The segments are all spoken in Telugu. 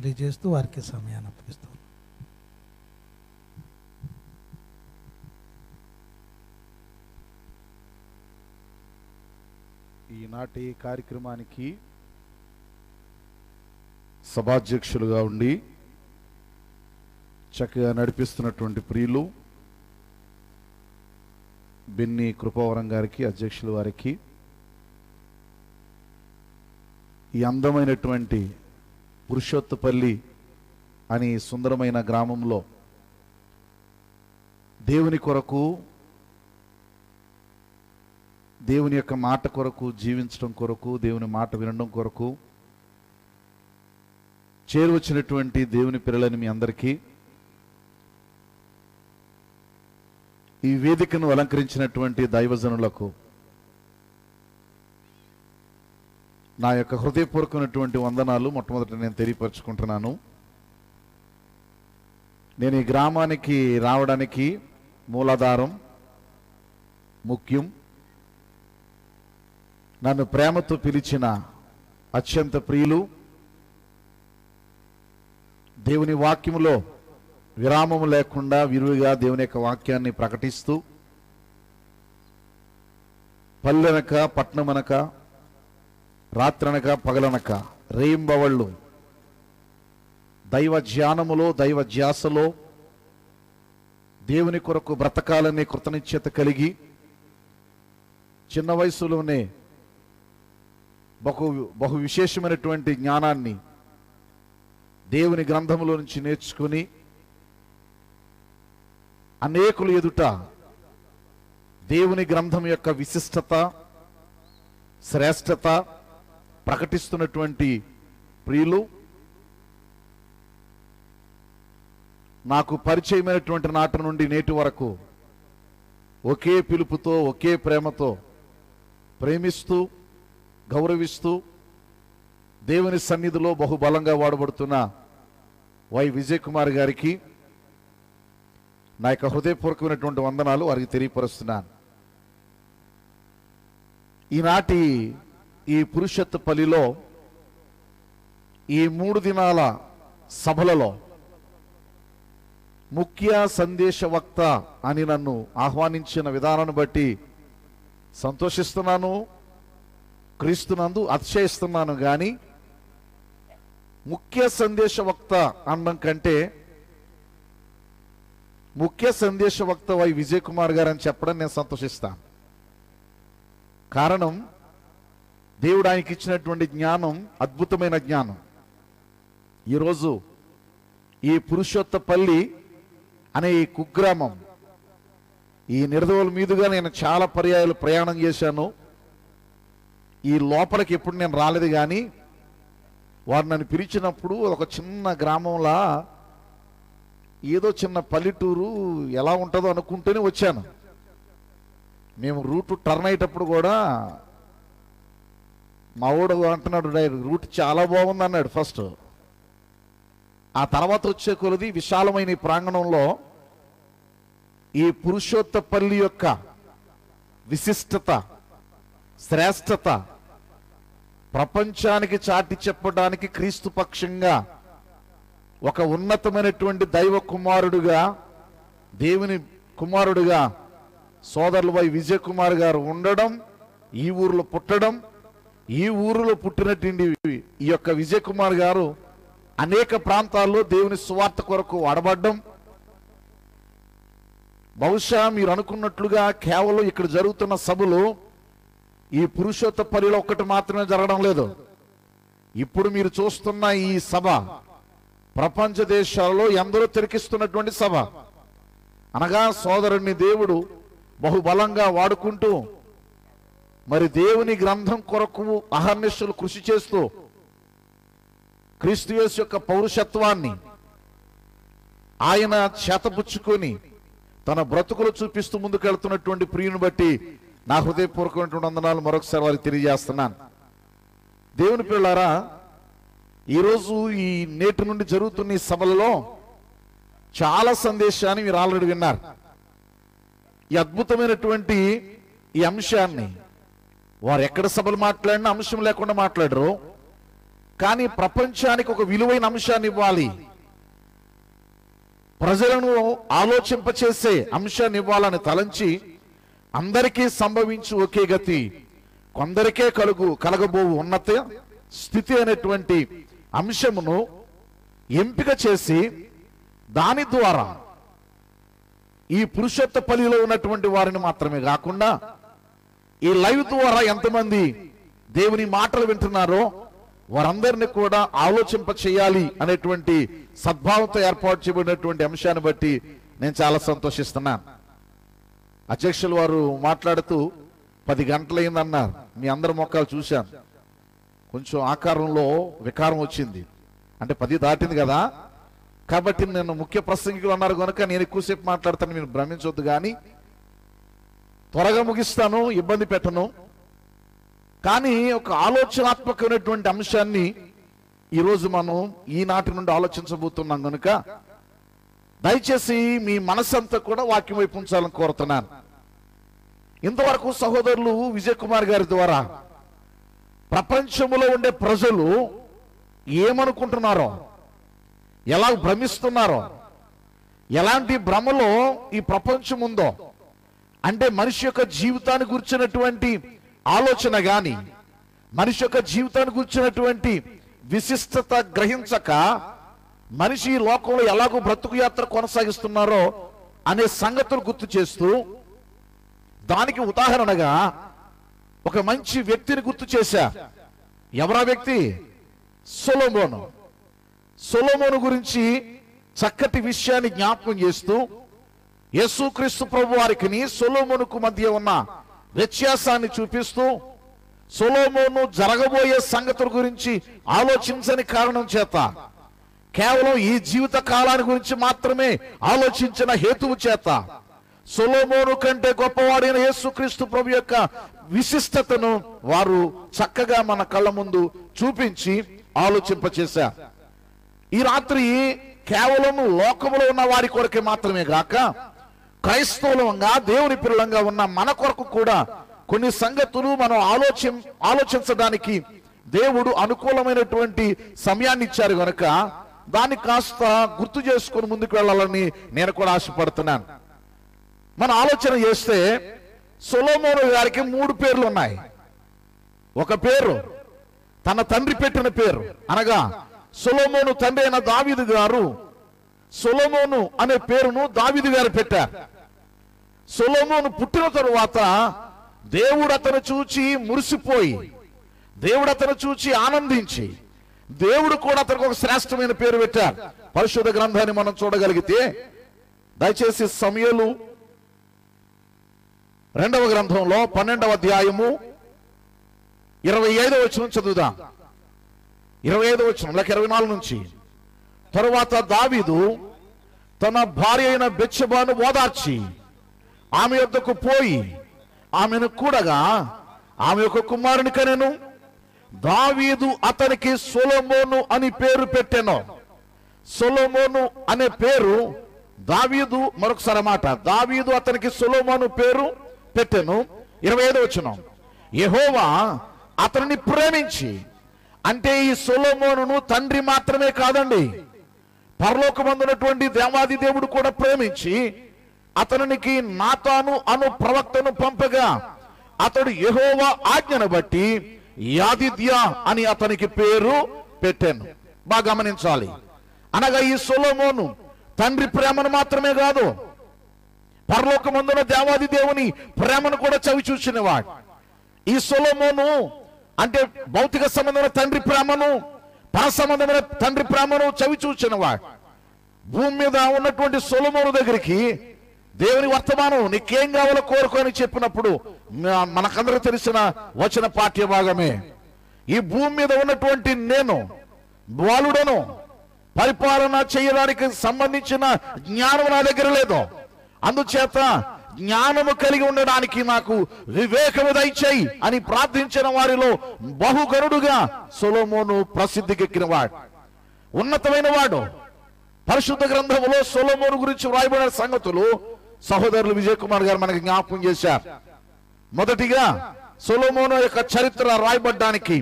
తెలియజేస్తూ వారికి సమయాన్ని అప్పగిస్తాను. ఈనాటి కార్యక్రమానికి సభాధ్యక్షులుగా ఉండి చక్కగా నడిపిస్తున్నటువంటి ప్రియులు బెన్ని కృపావరం గారికి, అధ్యక్షుల వారికి, ఈ అందమైనటువంటి పురుషోత్తపల్లి అని సుందరమైన గ్రామంలో దేవుని కొరకు, దేవుని యొక్క మాట కొరకు జీవించడం కొరకు, దేవుని మాట వినడం కొరకు చేరువచ్చినటువంటి దేవుని పిల్లలని మీ అందరికీ, ఈ వేదికను అలంకరించినటువంటి దైవజనులకు నా యొక్క హృదయపూర్వకమైనటువంటి వందనాలు మొట్టమొదట నేను తెలియపరచుకుంటున్నాను. నేను ఈ గ్రామానికి రావడానికి మూలాధారం, ముఖ్యం, నన్ను ప్రేమతో పిలిచిన అత్యంత ప్రియులు, దేవుని వాక్యములో విరామము లేకుండా విరివిగా దేవుని యొక్క వాక్యాన్ని ప్రకటిస్తూ పల్లెనక పట్నమనక రాత్రనక పగలనక రేయింబవళ్ళు దైవ ధ్యానములో, దైవ ధ్యాసలో దేవుని కొరకు బ్రతకాలనే కృతనిశ్చయత కలిగి చిన్న వయసులోనే బహు విశేషమైనటువంటి జ్ఞానాన్ని దేవుని గ్రంథములో నుంచి నేర్చుకుని అనేకులు ఎదుట దేవుని గ్రంథం యొక్క విశిష్టత, శ్రేష్టత ప్రకటిస్తున్నటువంటి ప్రియులు, నాకు పరిచయమైనటువంటి నాటి నుండి నేటి వరకు ఒకే పిలుపుతో, ఒకే ప్రేమతో ప్రేమిస్తూ, గౌరవిస్తూ దేవుని సన్నిధిలో బహుబలంగా వాడబడుతున్న వై విజయ్ కుమార్ గారికి నా యొక్క హృదయపూర్వకమైనటువంటి వందనాలు వారికి తెలియపరుస్తున్నాను. ఈనాటి ఈ పురుషోత్తపల్లిలో ఈ 3 దినాల సభలలో ముఖ్య సందేశ వక్త అని నన్ను ఆహ్వానించిన విధానాన్ని బట్టి సంతోషిస్తున్నాను, క్రీస్తునందు అతిశయిస్తున్నాను. కానీ ముఖ్య సందేశ వక్త అనడం కంటే ముఖ్య సందేశ వక్త వై విజయ్ కుమార్ గారు అని చెప్పడం నేను సంతోషిస్తాను. కారణం, దేవుడు ఆయనకి ఇచ్చినటువంటి జ్ఞానం అద్భుతమైన జ్ఞానం. ఈరోజు ఈ పురుషోత్తపల్లి అనే ఈ కుగ్రామం, ఈ నిడదవోల మీదుగా నేను చాలా పర్యాయాలు ప్రయాణం చేశాను. ఈ లోపలికి ఎప్పుడు నేను రాలేదు. కానీ వారు నన్ను పిలిచినప్పుడు ఒక చిన్న గ్రామంలా, ఏదో చిన్న పల్లెటూరు ఎలా ఉంటుందో అనుకుంటూనే వచ్చాను. మేము రూట్ టర్న్ అయ్యేటప్పుడు కూడా మా వాడు అంటున్నాడు, రూట్ చాలా బాగుంది అన్నాడు ఫస్ట్. ఆ తర్వాత వచ్చే కొలది విశాలమైన ఈ ప్రాంగణంలో ఈ పురుషోత్తపల్లి యొక్క విశిష్టత, శ్రేష్టత ప్రపంచానికి చాటి చెప్పడానికి క్రీస్తు పక్షంగా ఒక ఉన్నతమైనటువంటి దైవ కుమారుడుగా, దేవుని కుమారుడుగా సోదరులు వై విజయ్ కుమార్ గారు ఉండడం, ఈ ఊరిలో పుట్టడం, ఈ ఊరిలో పుట్టినటువంటి ఈ యొక్క విజయ్ కుమార్ గారు అనేక ప్రాంతాల్లో దేవుని సువార్త కొరకు వాడబడ్డం, బహుశా మీరు అనుకున్నట్లుగా కేవలం ఇక్కడ జరుగుతున్న సభలు ఈ పురుషోత్తపల్లిలో ఒక్కటి మాత్రమే జరగడం లేదు. ఇప్పుడు మీరు చూస్తున్న ఈ సభ ప్రపంచ దేశాలలో ఎందరో తిరిగిస్తున్నటువంటి సభ. అనగా సోదరుని దేవుడు బహుబలంగా వాడుకుంటూ మరి దేవుని గ్రంథం కొరకు అహర్నిశలు కృషి చేస్తూ క్రీస్తు యేసు యొక్క పౌరుషత్వాన్ని ఆయన చేతపుచ్చుకొని తన బ్రతుకులు చూపిస్తూ ముందుకెళ్తున్నటువంటి ప్రియుని బట్టి నా హృదయపూర్వకమైనటువంటి వందనాలు మరొకసారి వారికి తెలియజేస్తున్నాను. దేవుని పిల్లారా, ఈరోజు ఈ నేటి నుండి జరుగుతున్న ఈ సభలలో చాలా సందేశాన్ని మీరు ఆల్రెడీ విన్నారు. ఈ అద్భుతమైనటువంటి ఈ అంశాన్ని వారు ఎక్కడ సభలు మాట్లాడినా అంశం లేకుండా మాట్లాడరు. కానీ ప్రపంచానికి ఒక విలువైన అంశాన్ని ఇవ్వాలి, ప్రజలను ఆలోచింపచేసే అంశాన్ని ఇవ్వాలని తలంచి అందరికీ సంభవించు ఒకే గతి కొందరికే కలగబోవు ఉన్నత స్థితి అనేటువంటి అంశమును ఎంపిక చేసి దాని ద్వారా ఈ పురుషోత్తపల్లిలో ఉన్నటువంటి వారిని మాత్రమే కాకుండా ఈ లైవ్ ద్వారా ఎంతమంది దేవుని మాటలు వింటున్నారో వారందరినీ కూడా ఆలోచింప చేయాలి అనేటువంటి సద్భావంతో ఏర్పాటు చేయబడినటువంటి అంశాన్ని బట్టి నేను చాలా సంతోషిస్తున్నాను. అధ్యక్షులు వారు మాట్లాడుతూ 10 గంటలైందన్నారు. మీ అందరి మొక్కలు చూశాను, కొంచెం ఆకారంలో వికారం వచ్చింది, అంటే 10 దాటింది కదా. కాబట్టి నేను ముఖ్య ప్రసంగికులు అన్నారు కనుక నేను ఎక్కువసేపు మాట్లాడతాను, మీరు భ్రమించొద్దు. కానీ త్వరగా ముగిస్తాను, ఇబ్బంది పెట్టను. కానీ ఒక ఆలోచనాత్మకమైనటువంటి అంశాన్ని ఈరోజు మనం ఈనాటి నుండి ఆలోచించబోతున్నాం కనుక దయచేసి మీ మనసంతా కూడా వాక్యం వైపు ఉంచాలని కోరుతున్నాను. ఇంతవరకు సహోదరులు విజయ్ కుమార్ గారి ద్వారా ప్రపంచంలో ఉండే ప్రజలు ఏమనుకుంటున్నారో, ఎలా భ్రమిస్తున్నారో, ఎలాంటి భ్రమలో ఈ ప్రపంచం ఉందో, అంటే మనిషి యొక్క జీవితాన్ని గురించినటువంటి ఆలోచన గాని, మనిషి యొక్క జీవితాన్ని గురించినటువంటి విశిష్టత గ్రహించక మనిషి ఈ లోకంలో ఎలాగో బ్రతుకు యాత్ర కొనసాగిస్తున్నారో అనే సంగతులు గుర్తు చేస్తూ దానికి ఉదాహరణగా ఒక మంచి వ్యక్తిని గుర్తు చేశా. ఎవరా వ్యక్తి? సొలొమోను. సొలొమోను గురించి చక్కటి విషయాన్ని జ్ఞాపకం చేస్తూ యేసుక్రీస్తు ప్రభు వారికి సొలొమోనుకు మధ్య ఉన్న వ్యత్యాసాన్ని చూపిస్తూ సొలొమోను జరగబోయే సంగతుల గురించి ఆలోచించని కారణం చేత, కేవలం ఈ జీవిత కాలాన్ని గురించి మాత్రమే ఆలోచించిన హేతువు చేత సొలొమోను కంటే గొప్పవాడైన యేసుక్రీస్తు ప్రభు యొక్క విశిష్టతను వారు చక్కగా మన కళ్ళ ముందు చూపించి ఆలోచింపచేశారు. ఈ రాత్రి కేవలం లోకములో ఉన్న వారి కొరకే మాత్రమే గాక క్రైస్తవులంగా దేవుని పిల్లలంగా ఉన్న మన కొరకు కూడా కొన్ని సంగతులు మనం ఆలోచించడానికి దేవుడు అనుకూలమైనటువంటి సమయాన్ని ఇచ్చారు కనుక దాన్ని కాస్త గుర్తు చేసుకుని ముందుకు వెళ్ళాలని నేను కూడా ఆశపడుతున్నాను. మనం ఆలోచన చేస్తే సొలొమోను గారికి 3 పేర్లు ఉన్నాయి. ఒక పేరు తన తండ్రి పెట్టిన పేరు, అనగా సొలొమోను తండ్రి అయిన దావీదు గారు సొలొమోను అనే పేరును దావీదు గారు పెట్టారు. సొలొమోను పుట్టిన తరువాత దేవుడు అతను చూచి మురిసిపోయి, దేవుడు అతను చూచి ఆనందించి, దేవుడు కూడా అతనికి ఒక శ్రేష్టమైన పేరు పెట్టారు. పరిశుద్ధ గ్రంథాన్ని మనం చూడగలిగితే దయచేసి సమూయేలు 2వ గ్రంథంలో 12వ అధ్యాయము 25వ వచనం చదువుదాం. 25వ వచనం లేక 24 నుంచి. తరువాత దావీదు తన భార్య అయిన బెత్షెబాను ఓదార్చి ఆమె యొద్దకు పోయి ఆమెను కూడగా ఆమె ఒక కుమారుని కనెను. దావీదు అతనికి సొలొమోను అని పేరు పెట్టెను. సొలొమోను అనే పేరు దావీదు, మరొకసారి మాట, దావీదు అతనికి సొలొమోను పేరు పెట్టెను. 25వ వచనం. యెహోవా అతనిని ప్రేమించి, అంటే ఈ సొలొమోనును తండ్రి మాత్రమే కాదండి, పరలోకమందున్నటువంటి దేవాది దేవుడు కూడా ప్రేమించి అతనికి నాతాను అను ప్రవక్తను పంపగా అతడు యెహోవా ఆజ్ఞను బట్టి యాదిద్యా అని అతనికి పేరు పెట్టాను. బాగా గమనించాలి. అనగా ఈ సొలొమోను తండ్రి ప్రేమను మాత్రమే కాదు, పరలోకమందున దేవాది దేవుని ప్రేమను కూడా చవి చూసినవాడు. ఈ సొలొమోను అంటే భౌతిక సంబంధమైన తండ్రి ప్రేమను, పర సంబంధమైన తండ్రి ప్రేమను చవి చూసినవాడు. భూమి మీద ఉన్నటువంటి సొలొమోను దగ్గరికి దేవుని వర్తమానం నీకేం కావాలో కోరుకొని చెప్పినప్పుడు మనకందరూ తెలిసిన వచన పాఠ్య భాగమే. ఈ భూమి మీద ఉన్నటువంటి నేను బాలుడను, పరిపాలన చేయడానికి సంబంధించిన జ్ఞానం నా దగ్గర లేదు, అందుచేత జ్ఞానము కలిగి ఉండడానికి నాకు వివేకము దయచేయి అని ప్రార్థించిన వారిలో బహుగరుడుగా సొలొమోను ప్రసిద్ధికెక్కిన వాడు, ఉన్నతమైన వాడు. పరిశుద్ధ గ్రంథములో సొలొమోను గురించి వ్రాయబడిన సంగతులు సహోదరులు విజయ్ కుమార్ గారు మనకి జ్ఞాపకం చేశారు. మొదటిగా సొలొమోను యొక్క చరిత్ర రాయబడ్డానికి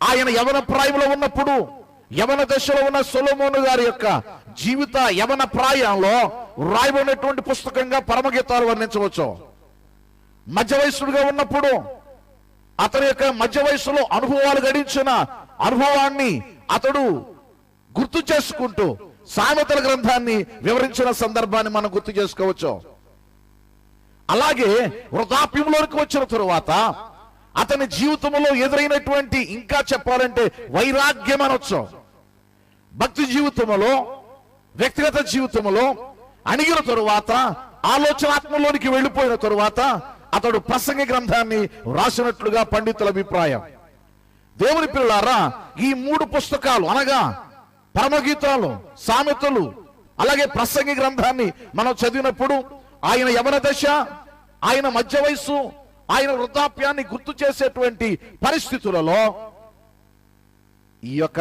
ఆయన యవన ప్రాయంలో ఉన్నప్పుడు, యవన దశలో ఉన్న సొలొమోను గారి యొక్క జీవిత యవన ప్రాయంలో రాయబడినటువంటి పుస్తకంగా పరమగీతాలు వర్ణించవచ్చు. మధ్య వయస్సుడుగా ఉన్నప్పుడు అతని యొక్క మధ్య వయసులో అనుభవాలు గడించిన అనుభవాన్ని అతడు గుర్తు చేసుకుంటూ సామెతల గ్రంథాన్ని వివరించిన సందర్భాన్ని మనం గుర్తు చేసుకోవచ్చు. అలాగే వృద్ధాప్యంలోకి వచ్చిన తరువాత అతని జీవితంలో ఎదురైనటువంటి, ఇంకా చెప్పాలంటే వైరాగ్యం అనొచ్చు, భక్తి జీవితంలో, వ్యక్తిగత జీవితంలో అణిగిన తరువాత, ఆలోచనాత్మలోనికి వెళ్ళిపోయిన తరువాత అతడు ప్రసంగి గ్రంథాన్ని వ్రాసినట్లుగా పండితుల అభిప్రాయం. దేవుని పిల్లారా, ఈ 3 పుస్తకాలు అనగా పరమగీతాలు, సామెతలు, అలాగే ప్రసంగి గ్రంథాన్ని మనం చదివినప్పుడు ఆయన యవన దశ, ఆయన మధ్య వయస్సు, ఆయన వృద్ధాప్యాన్ని గుర్తు చేసేటువంటి పరిస్థితులలో ఈ యొక్క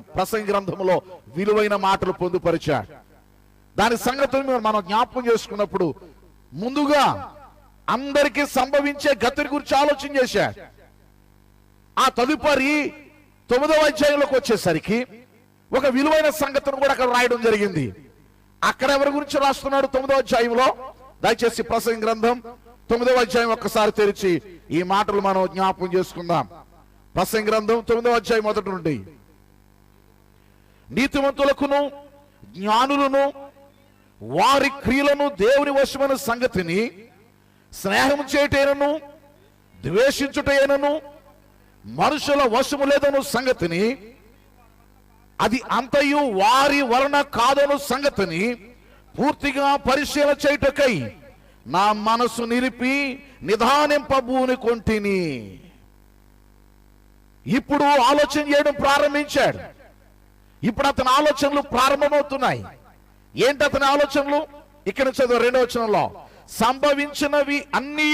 ప్రసంగి గ్రంథంలో విలువైన మాటలు పొందుపరిచాడు. దాని సంగతిని మనం జ్ఞాపకం చేసుకున్నప్పుడు ముందుగా అందరికీ సంభవించే గతి గురించి ఆలోచన చేశాడు. ఆ తదుపరి 9వ అధ్యాయంలోకి వచ్చేసరికి ఒక విలువైన సంగతిని కూడా అక్కడ రాయడం జరిగింది. అక్కడ ఎవరి గురించి రాస్తున్నాడు 9వ అధ్యాయంలో? దయచేసి ప్రసంగి గ్రంథం 9వ అధ్యాయం ఒక్కసారి తెరిచి ఈ మాటలు మనం జ్ఞాపకం చేసుకుందాం. ప్రసంగి గ్రంథం 9వ అధ్యాయం మొదటి నుండి. నీతిమంతులకును జ్ఞానులను వారి క్రియలను దేవుని వశమైన సంగతిని స్నేహం చేయటైనను ద్వేషించుటైనను మనుషుల వశము లేదను సంగతిని, అది అంతయు వారి వలన కాదను సంగతిని పూర్తిగా పరిశీలన చేయుటకై నా మనసు నిలిపి నిదానింపబూని కొంటిని. ఇప్పుడు ఆలోచన చేయడం ప్రారంభించాడు. ఇప్పుడు అతని ఆలోచనలు ప్రారంభమవుతున్నాయి. ఏంటి అతని ఆలోచనలు? ఇక్కడ చదువు 2వ వచనంలో, సంభవించినవి అన్నీ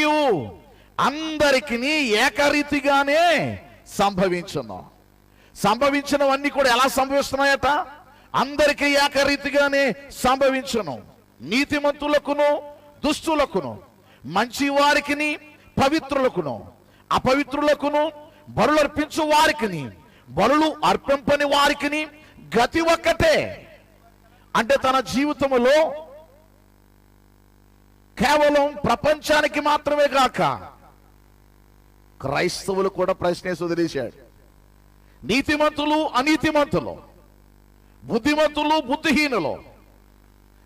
అందరికి ఏకరీతిగానే సంభవించును. సంభవించినవన్నీ కూడా ఎలా సంభవిస్తున్నాయట? అందరికీ ఏకరీతిగానే సంభవించును. నీతిమంతులకును దుష్టులకును, మంచి వారికిని పవిత్రులకును అపవిత్రులకును, బలులు అర్పించు వారికిని బలులు అర్పింపని వారికిని గతి ఒక్కటే. అంటే తన జీవితంలో కేవలం ప్రపంచానికి మాత్రమే కాక క్రైస్తవులు కూడా ప్రశ్నేసి వదిలేశాడు. నీతిమంతులు అనీతిమంతులు, బుద్ధిమంతులు బుద్ధిహీనులు,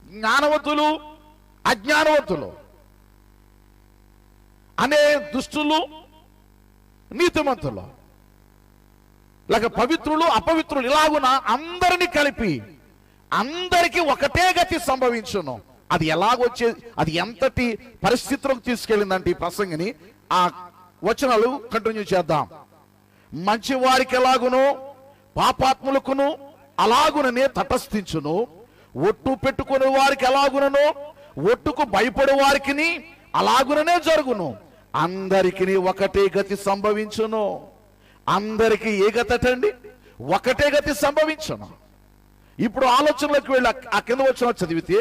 జ్ఞానవంతులు అజ్ఞానవంతులు అనే దుష్టులు నీతిమంతులు, లేక పవిత్రులు అపవిత్రులు, ఇలాగున అందరినీ కలిపి అందరికీ ఒకటే గతి సంభవించును. అది ఎలాగొచ్చే, అది ఎంతటి పరిస్థితులకు తీసుకెళ్ళిందంటే ఈ ప్రసంగిని ఆ వచనాలు కంటిన్యూ చేద్దాం. మంచి వారికి ఎలాగునో పాపాత్ములకును అలాగుననే తటస్థించును. ఒట్టు పెట్టుకునే వారికి ఎలాగునో ఒట్టుకు భయపడే వారికి అలాగుననే జరుగును. అందరికి ఒకటే గతి సంభవించును. అందరికి ఏ గతి అటండి? ఒకటే గతి సంభవించును. ఇప్పుడు ఆలోచనలోకి వెళ్ళి ఆ కింద వచ్చిన చదివితే,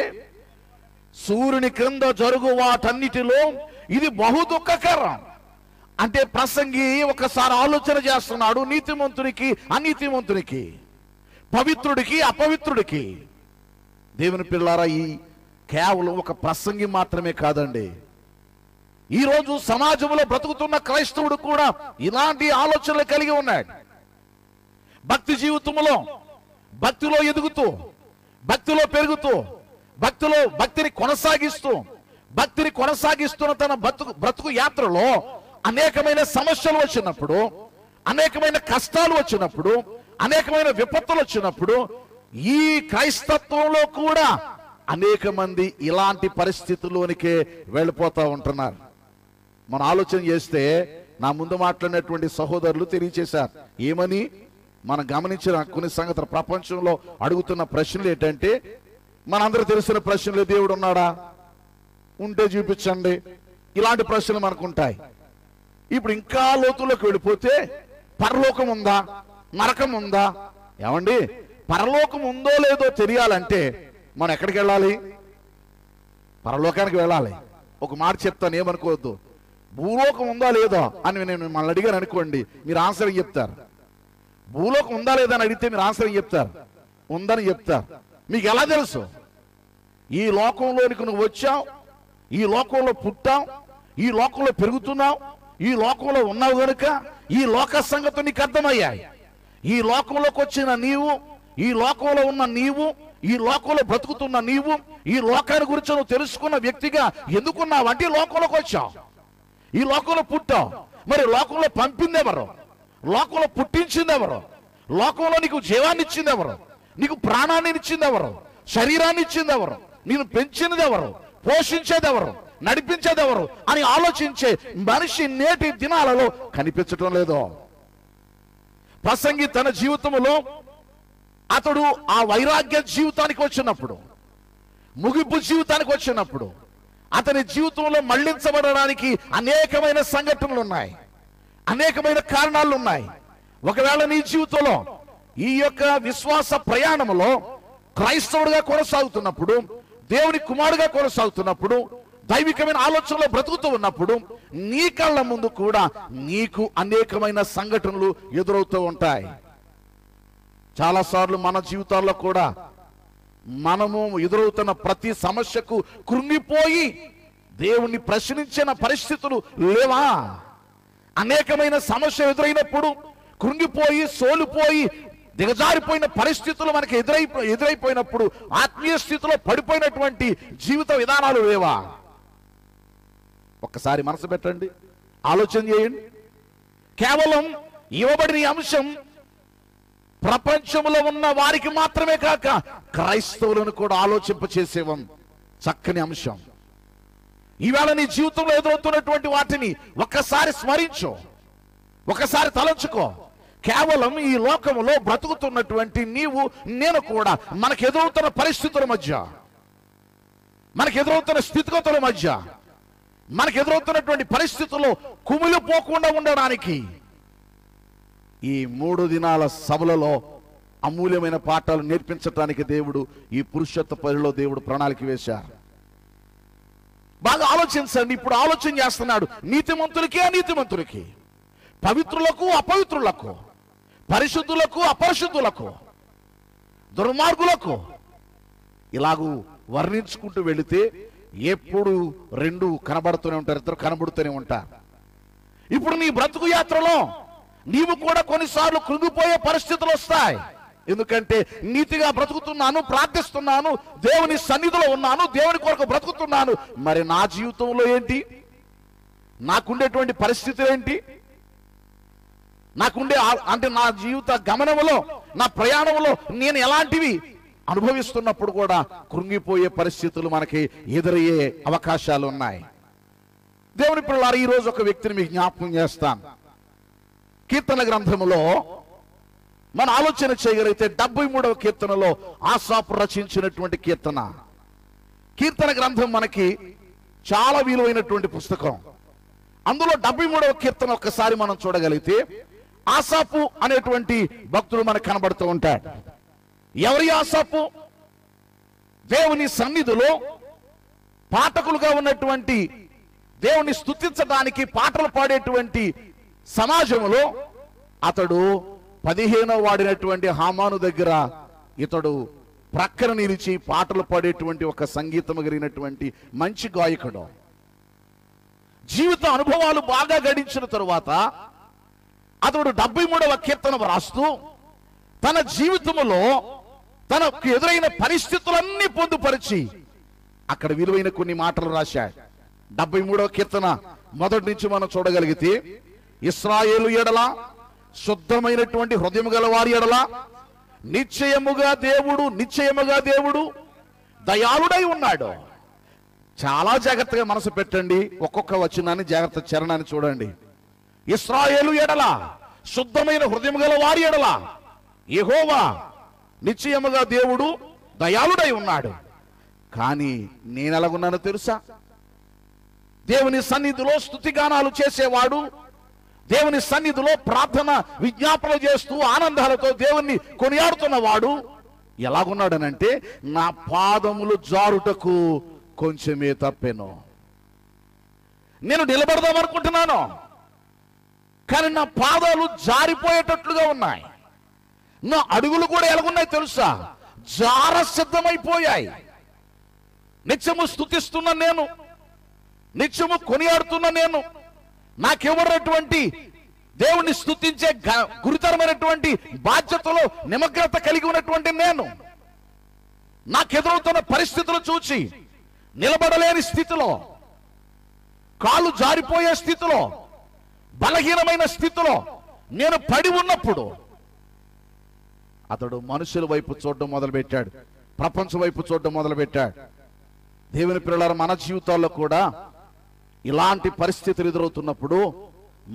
సూర్యుని క్రింద జరుగు వాటన్నిటిలో ఇది బహు దుఃఖకరం. అంటే ప్రసంగి ఒకసారి ఆలోచన చేస్తున్నాడు. నీతిమంతునికి అనీతిమంతునికి, పవిత్రుడికి అపవిత్రుడికి. దేవుని పిల్లారా, ఈ కేవలం ఒక ప్రసంగి మాత్రమే కాదండి. ఈరోజు సమాజంలో బ్రతుకుతున్న క్రైస్తవుడు కూడా ఇలాంటి ఆలోచనలు కలిగి ఉన్నాడు. భక్తి జీవితంలో భక్తిలో ఎదుగుతూ, భక్తిలో పెరుగుతూ, భక్తిని కొనసాగిస్తున్న తన బ్రతుకు యాత్రలో అనేకమైన సమస్యలు వచ్చినప్పుడు, అనేకమైన కష్టాలు వచ్చినప్పుడు, అనేకమైన విపత్తులు వచ్చినప్పుడు ఈ క్రైస్తత్వంలో కూడా అనేక మంది ఇలాంటి పరిస్థితుల్లోనికే వెళ్ళిపోతూ ఉంటున్నారు. మనం ఆలోచన చేస్తే నా ముందు మాట్లాడినటువంటి సహోదరులు తెలియచేశారు. ఏమని? మనం గమనించిన కొన్ని సంగతులు, ప్రపంచంలో అడుగుతున్న ప్రశ్నలు ఏంటంటే, మనందరూ తెలిసిన ప్రశ్నలు, దేవుడు ఉన్నాడా? ఉంటే చూపించండి. ఇలాంటి ప్రశ్నలు మనకు ఉంటాయి. ఇప్పుడు ఇంకా లోతుల్లోకి వెళ్ళిపోతే, పరలోకం ఉందా, నరకం ఉందా? ఏమండి, పరలోకం ఉందో లేదో తెలియాలంటే మనం ఎక్కడికి వెళ్ళాలి? పరలోకానికి వెళ్ళాలి. ఒక మాట చెప్తాను, ఏమనుకోవద్దు. భూలోకం ఉందా లేదా అని నేను మిమ్మల్ని అడిగాను అనుకోండి, మీరు ఆన్సర్ చెప్తారు. భూలోకం ఉందా లేదా అని అడిగితే మీరు ఆన్సర్ చెప్తారు, ఉందని చెప్తారు. మీకు ఎలా తెలుసు? ఈ లోకంలోనికి నువ్వు వచ్చావు, ఈ లోకంలో పుట్టావు, ఈ లోకంలో పెరుగుతున్నావు, ఈ లోకంలో ఉన్నావు కనుక ఈ లోక సంగతులు నీకు అర్థమయ్యాయి. ఈ లోకంలోకి వచ్చిన నీవు, ఈ లోకంలో ఉన్న నీవు, ఈ లోకంలో బ్రతుకుతున్న నీవు, ఈ లోకాన్ని గురించి నువ్వు తెలుసుకున్న వ్యక్తిగా ఎందుకున్నావు అంటే ఈ లోకంలోకి వచ్చావు, ఈ లోకంలో పుట్టావు. మరి లోకంలో పంపింది ఎవరు? లోకంలో పుట్టించింది ఎవరు? లోకంలో నీకు జీవాన్ని ఇచ్చింది ఎవరు? నీకు ప్రాణాన్ని ఇచ్చింది ఎవరు? శరీరాన్ని ఇచ్చింది ఎవరు? నేను పెంచినది ఎవరు? పోషించేది ఎవరు? నడిపించేది ఎవరు అని ఆలోచించే మనిషి నేటి దినాలలో కనిపించటం లేదు. ప్రసంగి తన జీవితంలో అతడు ఆ వైరాగ్య జీవితానికి వచ్చినప్పుడు, ముగింపు జీవితానికి వచ్చినప్పుడు అతని జీవితంలో మళ్లించబడడానికి అనేకమైన సంఘటనలు ఉన్నాయి, అనేకమైన కారణాలు ఉన్నాయి. ఒకవేళ నీ జీవితంలో ఈ యొక్క విశ్వాస ప్రయాణంలో క్రైస్తవుడిగా కొనసాగుతున్నప్పుడు, దేవుని కుమారుడుగా కొనసాగుతున్నప్పుడు, దైవికమైన ఆలోచనలో బ్రతుకుతూ ఉన్నప్పుడు నీ కళ్ళ ముందు కూడా నీకు అనేకమైన సంఘటనలు ఎదురవుతూ ఉంటాయి. చాలాసార్లు మన జీవితాల్లో కూడా మనము ఎదురవుతున్న ప్రతి సమస్యకు కృంగిపోయి దేవుణ్ణి ప్రశ్నించిన పరిస్థితులు లేవా? అనేకమైన సమస్య ఎదురైనప్పుడు కృంగిపోయి సోలిపోయి దిగజారిపోయిన పరిస్థితులు మనకి ఎదురైపోయినప్పుడు ఆత్మీయ స్థితిలో పడిపోయినటువంటి జీవిత విధానాలు లేవా? ఒక్కసారి మనసు పెట్టండి, ఆలోచన చేయండి. కేవలం ఇవ్వబడిన అంశం ప్రపంచంలో ఉన్న వారికి మాత్రమే కాక క్రైస్తవులను కూడా ఆలోచింపచేసేవం చక్కని అంశం. ఈవేళ నీ జీవితంలో ఎదురవుతున్నటువంటి వాటిని ఒక్కసారి స్మరించు, ఒకసారి తలంచుకో. కేవలం ఈ లోకంలో బ్రతుకుతున్నటువంటి నీవు నేను కూడా మనకు ఎదురవుతున్న పరిస్థితుల మధ్య, మనకు ఎదురవుతున్న స్థితిగతుల మధ్య, మనకు ఎదురవుతున్నటువంటి పరిస్థితుల్లో కుమిలిపోకుండా ఉండడానికి ఈ 3 దినాల సభలలో అమూల్యమైన పాఠాలు నేర్పించడానికి దేవుడు ఈ పురుషత్వ పనిలో దేవుడు ప్రణాళిక వేశారు. బాగా ఆలోచించండి. ఇప్పుడు ఆలోచన చేస్తున్నాడు నీతిమంతులకి అనీతిమంతులకి, పవిత్రులకు అపవిత్రులకు, పరిశుద్ధులకు అపరిశుద్ధులకు, దుర్మార్గులకు, ఇలాగూ వర్ణించుకుంటూ వెళితే ఎప్పుడు 2 కనబడుతూనే ఉంటారు, 2 కనబడుతూనే ఉంటారు. ఇప్పుడు నీ బ్రతుకు యాత్రలో నీవు కూడా కొన్నిసార్లు కృంగిపోయే పరిస్థితులు వస్తాయి. ఎందుకంటే నీతిగా బ్రతుకుతున్నాను, ప్రార్థిస్తున్నాను, దేవుని సన్నిధిలో ఉన్నాను, దేవుని కొరకు బ్రతుకుతున్నాను. మరి నా జీవితంలో ఏంటి? నాకుండేటువంటి పరిస్థితులు ఏంటి? నాకుండే అంటే నా జీవిత గమనంలో, నా ప్రయాణంలో నేను ఎలాంటివి అనుభవిస్తున్నప్పుడు కూడా కృంగిపోయే పరిస్థితులు మనకి ఎదురయ్యే అవకాశాలు ఉన్నాయి. దేవుని పిల్లలారా, ఈ రోజు ఒక వ్యక్తిని మీకు జ్ఞాపకం చేస్తాను. కీర్తన గ్రంథములో మన ఆలోచన చేయగలిగితే 73వ కీర్తనలో ఆసాపు రచించినటువంటి కీర్తన. కీర్తన గ్రంథం మనకి చాలా విలువైనటువంటి పుస్తకం. అందులో 73వ కీర్తన ఒక్కసారి మనం చూడగలిగితే ఆసాపు అనేటువంటి భక్తుడు మనకు కనబడుతూ ఉంటాడు. ఎవరి ఆసాపు? దేవుని సన్నిధిలో పాఠకులుగా ఉన్నటువంటి, దేవుని స్తుతించడానికి పాటలు పాడేటువంటి సమాజంలో అతడు 15వ వాడినటువంటి హామాను దగ్గర ఇతడు ప్రక్కన నిలిచి పాటలు పాడేటువంటి ఒక సంగీతం కలిగినటువంటి మంచి గాయకుడు. జీవిత అనుభవాలు బాగా గడించిన తరువాత అతడు 73వ కీర్తన రాస్తూ తన జీవితంలో తనకు ఎదురైన పరిస్థితులన్నీ పొందుపరిచి అక్కడ విలువైన కొన్ని మాటలు రాశాడు. 73వ కీర్తన మొదటి నుంచి మనం చూడగలిగితే, ఇశ్రాయేలు ఎడల శుద్ధమైనటువంటి హృదయం గల వారి ఎడల నిశ్చయముగా దేవుడు దయాళుడై ఉన్నాడు. చాలా జాగ్రత్తగా మనసు పెట్టండి, ఒక్కొక్క వచనాన్ని జాగ్రత్త చరణాన్ని చూడండి. ఇశ్రాయేలు ఎడల శుద్ధమైన హృదయం గల వారి ఎడల యెహోవా నిశ్చయముగా దేవుడు దయాళుడై ఉన్నాడు. కానీ నేను ఎలాగున్నానో తెలుసా? దేవుని సన్నిధిలో స్తుతిగానాలు చేసేవాడు, దేవుని సన్నిధిలో ప్రార్థన విజ్ఞాపన చేస్తూ ఆనందాలతో దేవుణ్ణి కొనియాడుతున్నవాడు ఎలాగున్నాడనంటే, నా పాదములు జారుటకు కొంచెమే తప్పెను. నేను నిలబడదాం అనుకుంటున్నాను, కానీ నా పాదాలు జారిపోయేటట్లుగా ఉన్నాయి. నా అడుగులు కూడా ఎలాగున్నాయి తెలుసా? జార సిద్ధమైపోయాయి. నిత్యము స్తుతిస్తున్న నేను, నిత్యము కొనియాడుతున్న నేను, నాకెవరటువంటి దేవుణ్ణి స్తుతించే గురుతరమైనటువంటి బాధ్యతలో నిమగ్నత కలిగి ఉన్నటువంటి నేను, నాకెదురవుతున్న పరిస్థితులు చూచి నిలబడలేని స్థితిలో, కాలు జారిపోయే స్థితిలో, బలహీనమైన స్థితిలో నేను పడి ఉన్నప్పుడు అతడు మనుషుల వైపు చూడడం మొదలుపెట్టాడు, ప్రపంచం వైపు చూడడం మొదలుపెట్టాడు. దేవుని పిల్లలారా, మన జీవితాల్లో కూడా ఇలాంటి పరిస్థితులు ఎదురవుతున్నప్పుడు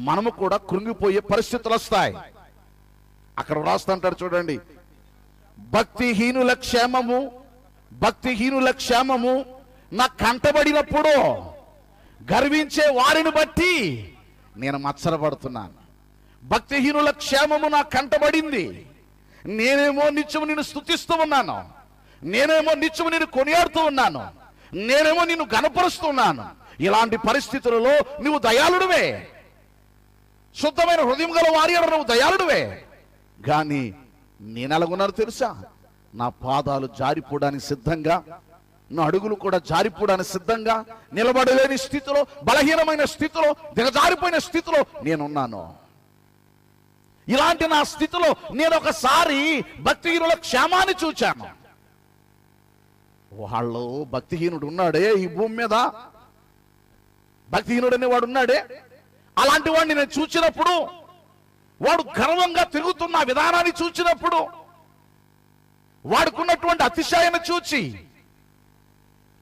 మనము కూడా కృంగిపోయే పరిస్థితులు వస్తాయి. అక్కడ వ్రాస్తుంటాడు చూడండి, భక్తిహీనుల క్షేమము, భక్తిహీనుల క్షేమము నా కంటబడినప్పుడు గర్వించే వారిని బట్టి నేను మత్సరపడుతున్నాను. భక్తిహీనుల క్షేమము నా కంటబడింది. నేనేమో నిత్యము నిన్ను స్తుతిస్తూ ఉన్నాను, నేనేమో నిత్యము నిన్ను కొనియాడుతూ ఉన్నాను, నేనేమో నిన్ను గణపరుస్తున్నాను. ఇలాంటి పరిస్థితులలో నువ్వు దయాళుడివే, శుద్ధమైన హృదయం గల వారి నువ్వు దయాళుడివే. కానీ నేను ఎలాగున్నాను తెలుసా? నా పాదాలు జారిపోవడానికి సిద్ధంగా, నా అడుగులు కూడా జారిపోవడానికి సిద్ధంగా, నిలబడలేని స్థితిలో, బలహీనమైన స్థితిలో, దిగజారిపోయిన స్థితిలో నేనున్నాను. ఇలాంటి నా స్థితిలో నేను ఒకసారి భక్తిహీనుల క్షేమాన్ని చూచాను. వాళ్ళు భక్తిహీనుడు ఉన్నాడే ఈ భూమి మీద, భక్తిహీనుడు అనేవాడు ఉన్నాడే, అలాంటి వాడిని నేను చూచినప్పుడు, వాడు గర్వంగా తిరుగుతున్న విధానాన్ని చూచినప్పుడు, వాడుకున్నటువంటి అతిశయాన్ని చూచి,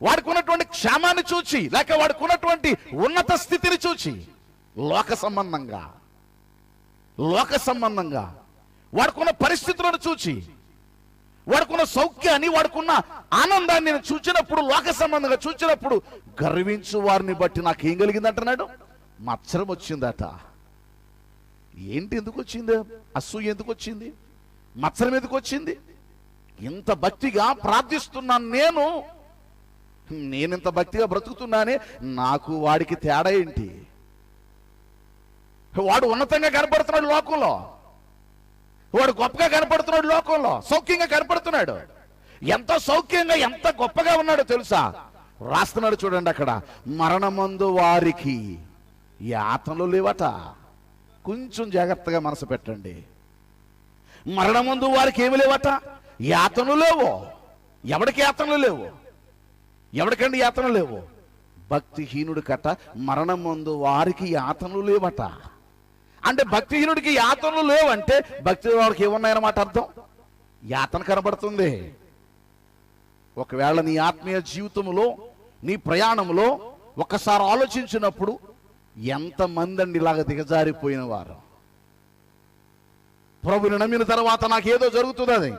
వాడుకున్నటువంటి క్షేమాన్ని చూచి, లేక వాడుకున్నటువంటి ఉన్నత స్థితిని చూచి, లోక సంబంధంగా వాడుకున్న పరిస్థితులను చూచి, వాడుకున్న సౌఖ్యాన్ని, వాడుకున్న ఆనందాన్ని నేను చూచినప్పుడు, లోక సంబంధంగా చూచినప్పుడు గర్వించు వారిని బట్టి నాకేం కలిగిందంటున్నాడు? మత్సరం వచ్చిందట. ఏంటి, ఎందుకు వచ్చింది? అసూయ ఎందుకు వచ్చింది? మత్సరం ఎందుకు వచ్చింది? ఇంత భక్తిగా ప్రార్థిస్తున్నాను నేనింత భక్తిగా బ్రతుకుతున్నానే, నాకు వాడికి తేడా ఏంటి? వాడు ఉన్నతంగా కనపడుతున్నాడు లోకంలో, వాడు గొప్పగా కనపడుతున్నాడు లోకంలో, సౌఖ్యంగా కనపడుతున్నాడు. ఎంత సౌఖ్యంగా, ఎంత గొప్పగా ఉన్నాడో తెలుసా? రాస్తున్నాడు చూడండి అక్కడ, మరణమందు వారికి యాతనలు లేవట. కొంచెం జాగ్రత్తగా మనసు పెట్టండి. మరణమందు వారికి ఏమి లేవట? యాతనలు లేవు. ఎవడికి యాతనలు లేవు? ఎవడికండి యాతనలు లేవు? భక్తిహీనుడి కట మరణమందు వారికి యాతనలు లేవట. అంటే భక్తిహీనుడికి యాతనలు లేవంటే భక్తి వారికి ఏమున్నాయన్నమాట అర్థం. యాతన కనబడుతుంది. ఒకవేళ నీ ఆత్మీయ జీవితంలో, నీ ప్రయాణంలో ఒకసారి ఆలోచించినప్పుడు, ఎంతమంది అండి ఇలాగ దిగజారిపోయిన వారు? ప్రభుని నమ్మిన తర్వాత నాకేదో జరుగుతుందని,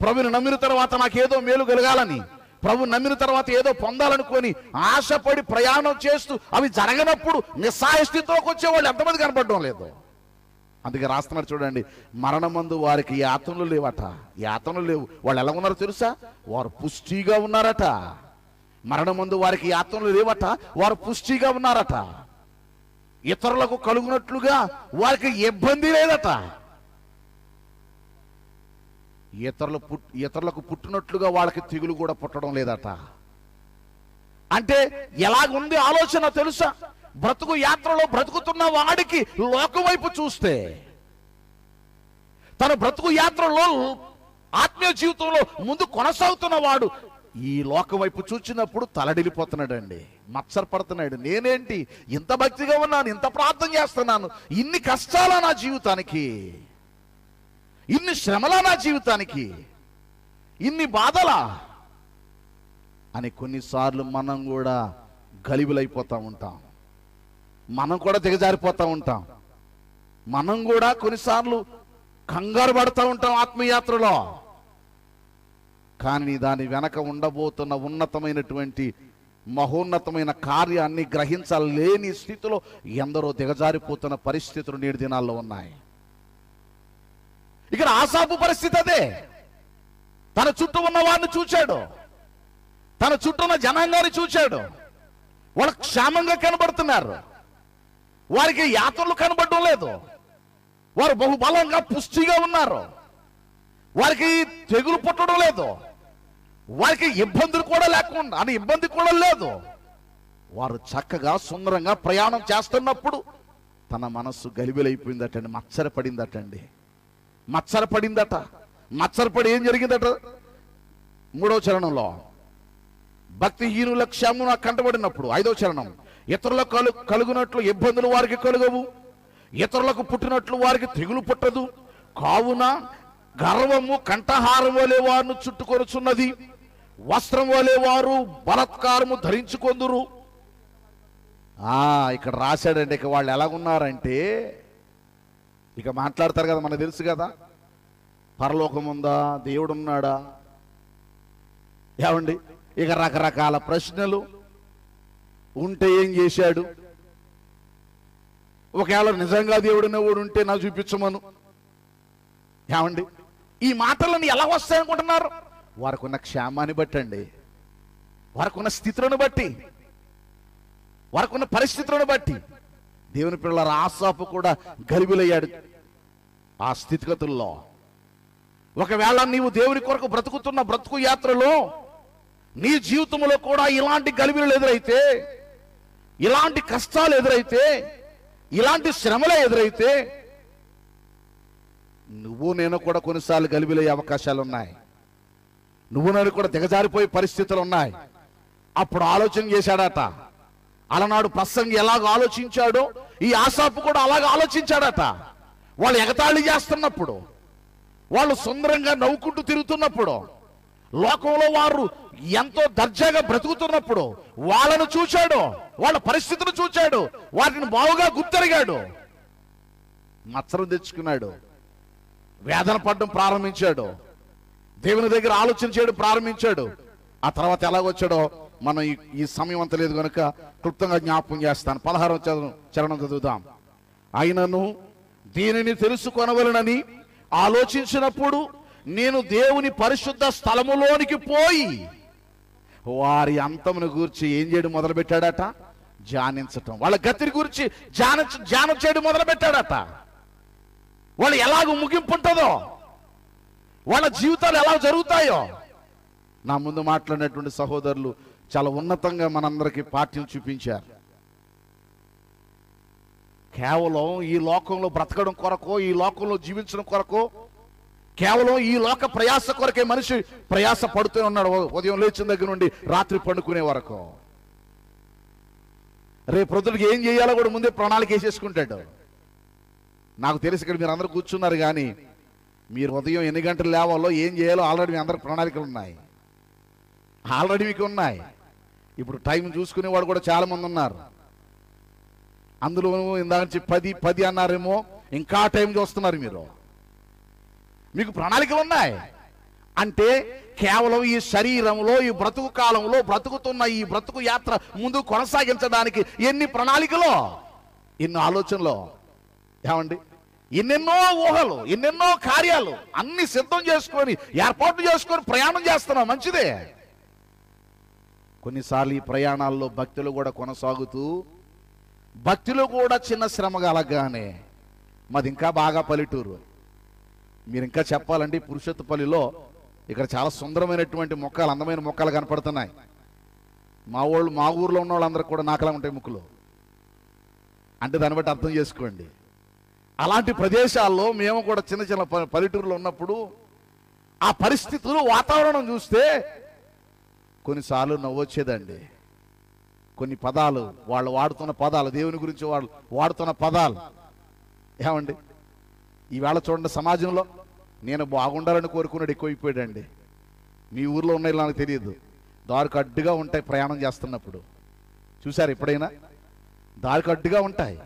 ప్రభుని నమ్మిన తర్వాత నాకేదో మేలు కలగాలని, ప్రభు నమ్మిన తర్వాత ఏదో పొందాలనుకొని ఆశపడి ప్రయాణం చేస్తూ అవి జరగనప్పుడు నిస్సహాయ స్థితిలోకి వచ్చేవాళ్ళు ఎంతమంది కనపడడం లేదు. అందుకే రాస్తున్నారు చూడండి, మరణమందు వారికి యాతనలు లేవట. యాతనలు లేవు. వాళ్ళు ఎలా ఉన్నారో తెలుసా? వారు పుష్టిగా ఉన్నారట. మరణమందు వారికి యాతనలు లేవట, వారు పుష్టిగా ఉన్నారట. ఇతరులకు కలుగునట్లుగా వారికి ఇబ్బంది లేదట. ఇతరులకు పుట్టినట్లుగా వాళ్ళకి తెగులు కూడా పుట్టడం లేదట. అంటే ఎలాగుంది ఆలోచన తెలుసా? బ్రతుకు యాత్రలో బ్రతుకుతున్న వాడికి లోకం వైపు చూస్తే, తన బ్రతుకు యాత్రలో ఆత్మీయ జీవితంలో ముందు కొనసాగుతున్న వాడు ఈ లోకం వైపు చూచినప్పుడు తలడిల్లిపోతున్నాడండి, మత్సరపడుతున్నాడు. నేనేంటి ఇంత భక్తిగా ఉన్నాను, ఇంత ప్రార్థన చేస్తున్నాను, ఇన్ని కష్టాలా నా జీవితానికి, ఇన్ని శ్రమలా నా జీవితానికి, ఇన్ని బాధలా అని కొన్నిసార్లు మనం కూడా గలిబిలైపోతూ ఉంటాం. మనం కూడా దిగజారిపోతూ ఉంటాం. మనం కూడా కొన్నిసార్లు కంగారు పడుతూ ఉంటాం ఆత్మయాత్రలో. కానీ దాని వెనక ఉండబోతున్న ఉన్నతమైనటువంటి మహోన్నతమైన కార్యాన్ని గ్రహించలేని స్థితిలో ఎందరో దిగజారిపోతున్న పరిస్థితులు నేటి దినాల్లో ఉన్నాయి. ఇక్కడ ఆసాపు పరిస్థితి అదే. తన చుట్టూ ఉన్న వారిని చూచాడు, తన చుట్టూ ఉన్న జనాంగాన్ని చూచాడు, వాళ్ళు క్షేమంగా కనబడుతున్నారు, వారికి యాత్రలు కనబడడం లేదు, వారు బహుబలంగా పుష్టిగా ఉన్నారు, వారికి తెగులు పుట్టడం లేదు, వారికి ఇబ్బందులు కూడా లేకుండా అని ఇబ్బంది కూడా లేదు. వారు చక్కగా సుందరంగా ప్రయాణం చేస్తున్నప్పుడు తన మనస్సు గలిబిలైపోయిందటండి, మచ్చరపడిందటండి, మచ్చరపడిందట. మచ్చరపడి ఏం జరిగిందట? 3వ చరణంలో భక్తిహీనుల క్షేమం నాకు కంటబడినప్పుడు. 5వ చరణం, ఇతరులకు కలుగునట్లు ఇబ్బందులు వారికి కలుగవు, ఇతరులకు పుట్టినట్లు వారికి తెగులు పుట్టదు, కావున గర్వము కంఠహారం వలె వారిని చుట్టుకొనుచున్నది, వస్త్రం వలె వారు బలత్కారము ధరించుకొందురు. ఇక్కడ రాశాడండి. ఇక వాళ్ళు ఎలాగున్నారంటే, ఇక మాట్లాడతారు కదా, మనకు తెలుసు కదా, పరలోకం ఉందా, దేవుడు ఉన్నాడా, ఏమండి, ఇక రకరకాల ప్రశ్నలు ఉంటే ఏం చేశాడు, ఒకవేళ నిజంగా దేవుడిని కూడా ఉంటే నాకు చూపించమను, ఏమండి, ఈ మాటలను ఎలా వస్తాయనుకుంటున్నారు? వారికి ఉన్న క్షేమాన్ని బట్టి అండి, వారికి ఉన్న స్థితులను బట్టి, వారికి ఉన్న పరిస్థితులను బట్టి. దేవుని పిల్లల ఆసాపు కూడా గలిబిలయ్యాడు ఆ స్థితిగతుల్లో. ఒకవేళ నీవు దేవుని కొరకు బ్రతుకుతున్న బ్రతుకు యాత్రలో నీ జీవితంలో కూడా ఇలాంటి గలిబిలు ఎదురైతే, ఇలాంటి కష్టాలు ఎదురైతే, ఇలాంటి శ్రమలే ఎదురైతే, నువ్వు నేను కూడా కొన్నిసార్లు గలిబిలయ్యే అవకాశాలు ఉన్నాయి. నువ్వు నేను కూడా దిగజారిపోయే పరిస్థితులు ఉన్నాయి. అప్పుడు ఆలోచన చేశాడట. అలనాడు ప్రసంగి ఎలాగ ఆలోచించాడో ఈ ఆసాపు కూడా అలాగ ఆలోచించాడట. వాళ్ళు ఎగతాళి చేస్తున్నప్పుడు, వాళ్ళు సుందరంగా నవ్వుకుంటూ తిరుగుతున్నప్పుడు, లోకంలో వారు ఎంతో దర్జాగా బ్రతుకుతున్నప్పుడు వాళ్ళను చూశాడు, వాళ్ళ పరిస్థితులు చూశాడు, వాటిని బాగుగా గుర్తెరిగాడు, మత్సరం తెచ్చుకున్నాడు, వేదన పడడం ప్రారంభించాడు, దేవుని దగ్గర ఆలోచన చేయడం ప్రారంభించాడు. ఆ తర్వాత ఎలాగొచ్చాడో మనం ఈ సమయం అంత లేదు కనుక క్లుప్తంగా జ్ఞాపకం చేస్తాను. 16వ చరణం చదువుదాం. అయినను దీనిని తెలుసుకొనవలనని ఆలోచించినప్పుడు నేను దేవుని పరిశుద్ధ స్థలములోనికి పోయి వారి అంతమును గూర్చి ఏం చేయడం మొదలు పెట్టాడట? ధ్యానించటం. వాళ్ళ గతిని గురించి ధ్యానం చేయడం మొదలు పెట్టాడట. వాళ్ళు ఎలాగో ముగింపు ఉంటుందో, వాళ్ళ జీవితాలు ఎలా జరుగుతాయో. నా ముందు మాట్లాడినటువంటి సహోదరులు చాలా ఉన్నతంగా మనందరికీ పాఠ్యం చూపించారు. కేవలం ఈ లోకంలో బ్రతకడం కొరకో, ఈ లోకంలో జీవించడం కొరకో, కేవలం ఈ లోక ప్రయాస కొరకే మనిషి ప్రయాస పడుతూ ఉన్నాడు, ఉదయం లేచిన దగ్గర నుండి రాత్రి పండుకునే వరకు. రేపు ప్రొద్దుడికి ఏం చేయాలో కూడా ముందే ప్రణాళిక వేసేసుకుంటాడు. నాకు తెలిసి ఇక్కడ మీరు అందరూ కూర్చున్నారు, కానీ మీరు ఉదయం ఎన్ని గంటలు లేవాలో, ఏం చేయాలో ఆల్రెడీ మీ అందరికి ప్రణాళికలు ఉన్నాయి, ఆల్రెడీ మీకు ఉన్నాయి. ఇప్పుడు టైం చూసుకునేవాడు కూడా చాలా మంది ఉన్నారు. అందులో ఇందాక నుంచి 10 అన్నారేమో, ఇంకా టైం చూస్తున్నారు మీరు. మీకు ప్రణాళికలు ఉన్నాయి. అంటే కేవలం ఈ శరీరంలో, ఈ బ్రతుకు కాలంలో బ్రతుకుతున్న ఈ బ్రతుకు యాత్ర ముందు కొనసాగించడానికి ఎన్ని ప్రణాళికలో, ఎన్నో ఆలోచనలో, ఏమండి, ఎన్నెన్నో ఊహలు, ఎన్నెన్నో కార్యాలు అన్ని సిద్ధం చేసుకొని ఏర్పాట్లు చేసుకొని ప్రయాణం చేస్తున్నాం. మంచిదే. కొన్నిసార్లు ఈ ప్రయాణాల్లో భక్తులు కూడా కొనసాగుతూ, భక్తులు కూడా చిన్న శ్రమ కలగానే, మాది ఇంకా బాగా పల్లెటూరు. మీరు ఇంకా చెప్పాలంటే పురుషోత్తపల్లిలో ఇక్కడ చాలా సుందరమైనటువంటి మొక్కలు, అందమైన మొక్కలు కనపడుతున్నాయి. మా ఊర్లో ఉన్న వాళ్ళందరూ కూడా నాకలా ఉంటాయి ముక్కులు అంటే, దాన్ని బట్టి అర్థం చేసుకోండి. అలాంటి ప్రదేశాల్లో మేము కూడా చిన్న చిన్న పల్లెటూరులో ఉన్నప్పుడు ఆ పరిస్థితులు, వాతావరణం చూస్తే కొన్నిసార్లు నవ్వొచ్చేదండి. కొన్ని పదాలు, వాళ్ళు వాడుతున్న పదాలు, దేవుని గురించి వాళ్ళు వాడుతున్న పదాలు, ఏమండి, ఈవేళ చూడండి సమాజంలో నేను బాగుండాలని కోరుకున్నాడు ఎక్కువైపోయాడండి. మీ ఊర్లో ఉన్నాయి నాకు తెలియదు, దారికి అడ్డుగా ఉంటాయి ప్రయాణం చేస్తున్నప్పుడు. చూసారు ఎప్పుడైనా? దారికి అడ్డుగా ఉంటాయి,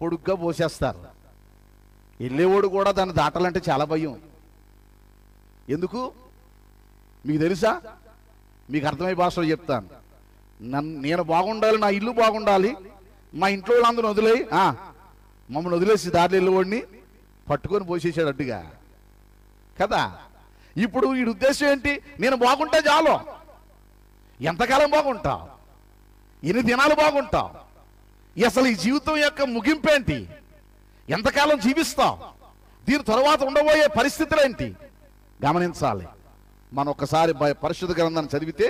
పొడుగ్గా పోసేస్తారు. వెళ్ళేవాడు కూడా దాన్ని దాటాలంటే చాలా భయం. ఎందుకు మీకు తెలుసా? మీకు అర్థమయ్యే భాషలో చెప్తాను. నేను బాగుండాలి, నా ఇల్లు బాగుండాలి, మా ఇంట్లో వాళ్ళందరూ వదిలేయి, మమ్మల్ని వదిలేసి దారిలో వెళ్ళేవాడిని పట్టుకొని పోసేసాడు అడ్డుగా కదా. ఇప్పుడు వీడి ఉద్దేశం ఏంటి? నేను బాగుంటే చాలు. ఎంతకాలం బాగుంటావు? ఎన్ని దినాలు బాగుంటావు? అసలు ఈ జీవితం యొక్క ముగింపేంటి? ఎంతకాలం జీవిస్తావు? దీని తరువాత ఉండబోయే పరిస్థితులు ఏంటి గమనించాలి. మనం ఒకసారి పరిశుద్ధ గ్రంథాన్ని చదివితే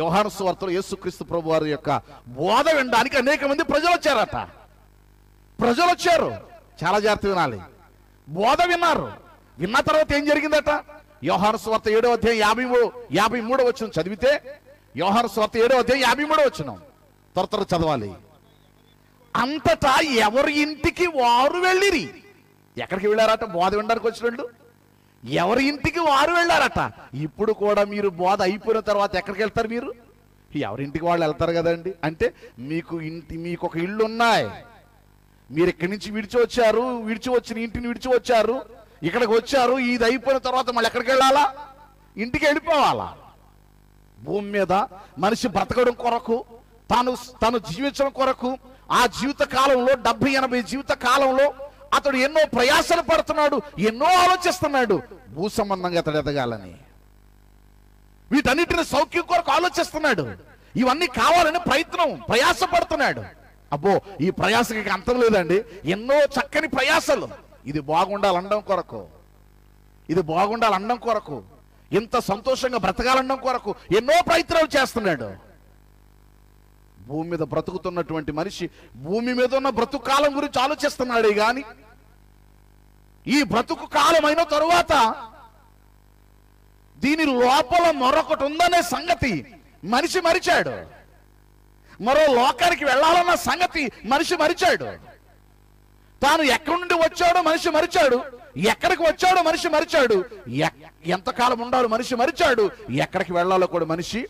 యోహాను సువార్తలో యేసుక్రీస్తు ప్రభు వారి యొక్క బోధ వినడానికి అనేక మంది ప్రజలు వచ్చారట. ప్రజలు వచ్చారు, చాలా జాగ్రత్త వినాలి. బోధ విన్నారు. విన్న తర్వాత ఏం జరిగిందట? యోహాను సువార్త 7వ అధ్యాయం 53వ వచనం చదివితే, యోహాను సువార్త 7వ అధ్యాయం 53వ వచనం త్వర చదవాలి. అంతటా ఎవరి ఇంటికి వారు వెళ్ళిరి. ఎక్కడికి వెళ్ళారట? బోధ వినడానికి వచ్చినట్లు ఎవరి ఇంటికి వారు వెళ్ళారట. ఇప్పుడు కూడా మీరు బోధ అయిపోయిన తర్వాత ఎక్కడికి వెళ్తారు? మీరు ఎవరింటికి వాళ్ళు వెళ్తారు కదండి. అంటే మీకు ఒక ఇళ్ళు ఉన్నాయి. మీరు ఇక్కడి నుంచి విడిచి వచ్చిన ఇంటిని విడిచి వచ్చారు, ఇక్కడికి వచ్చారు. ఇది అయిపోయిన తర్వాత మళ్ళీ ఎక్కడికి వెళ్ళాలా? ఇంటికి వెళ్ళిపోవాలా? భూమి మీద మనిషి బ్రతకడం కొరకు, తను జీవించడం కొరకు, ఆ జీవిత కాలంలో 70-80 జీవిత కాలంలో అతడు ఎన్నో ప్రయాసలు పడుతున్నాడు, ఎన్నో ఆలోచిస్తున్నాడు. భూ సంబంధంగా అతడు ఎదగాలని, వీటన్నిటిని సౌఖ్యం కొరకు ఆలోచిస్తున్నాడు. ఇవన్నీ కావాలని ప్రయాస పడుతున్నాడు. అబ్బో, ఈ ప్రయాసకి అంతం లేదండి. ఎన్నో చక్కని ప్రయాసలు. ఇది బాగుండాలనడం కొరకు, ఇది బాగుండాలనడం కొరకు, ఇంత సంతోషంగా బ్రతకాలనడం కొరకు ఎన్నో ప్రయత్నాలు చేస్తున్నాడు. భూమి మీద బ్రతుకుతున్నటువంటి మనిషి భూమి మీద ఉన్న బ్రతుకు కాలం గురించి ఆలోచిస్తున్నాడే గాని ఈ బ్రతుకు కాలం అయిన తరువాత దీని లోపల మరొకటి ఉందనే సంగతి మనిషి మరిచాడు. మరో లోకానికి వెళ్ళాలన్న సంగతి మనిషి మరిచాడు. తాను ఎక్కడి నుండి వచ్చాడో మనిషి మరిచాడు, ఎక్కడికి వచ్చాడో మనిషి మరిచాడు, ఎంతకాలం ఉండాలో మనిషి మరిచాడు, ఎక్కడికి వెళ్ళాలో కూడా మనిషి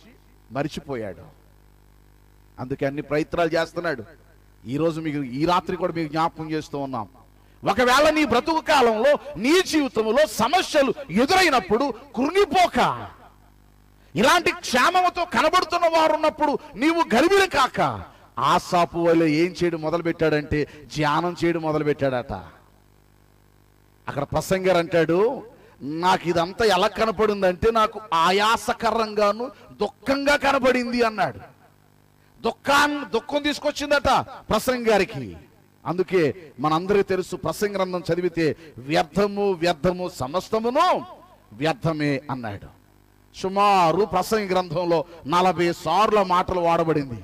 మరిచిపోయాడు. అందుకే అన్ని ప్రయత్నాలు చేస్తున్నాడు. ఈరోజు మీకు ఈ రాత్రి కూడా మీకు జ్ఞాపకం చేస్తూ ఉన్నాం. ఒకవేళ నీ బ్రతుకు కాలంలో నీ జీవితంలో సమస్యలు ఎదురైనప్పుడు కృంగిపోక, ఇలాంటి క్షేమముతో కనబడుతున్న వారు ఉన్నప్పుడు నీవు గర్విని కాక, ఆసాపు వలె ఏం చేయడం మొదలు పెట్టాడంటే ధ్యానం చేయడం మొదలు పెట్టాడట. అక్కడ ప్రసంగి గారు అంటాడు, నాకు ఇదంతా ఎలా కనపడిందంటే నాకు ఆయాసకరంగాను దుఃఖంగా కనబడింది అన్నాడు. దుఃఖం తీసుకొచ్చిందట ప్రసంగి గారికి. అందుకే మనందరికీ తెలుసు, ప్రసంగ గ్రంథం చదివితే వ్యర్థము సమస్తమును వ్యర్థమే అన్నాడు. సుమారు ప్రసంగ గ్రంథంలో 40 సార్లు మాటలు వాడబడింది.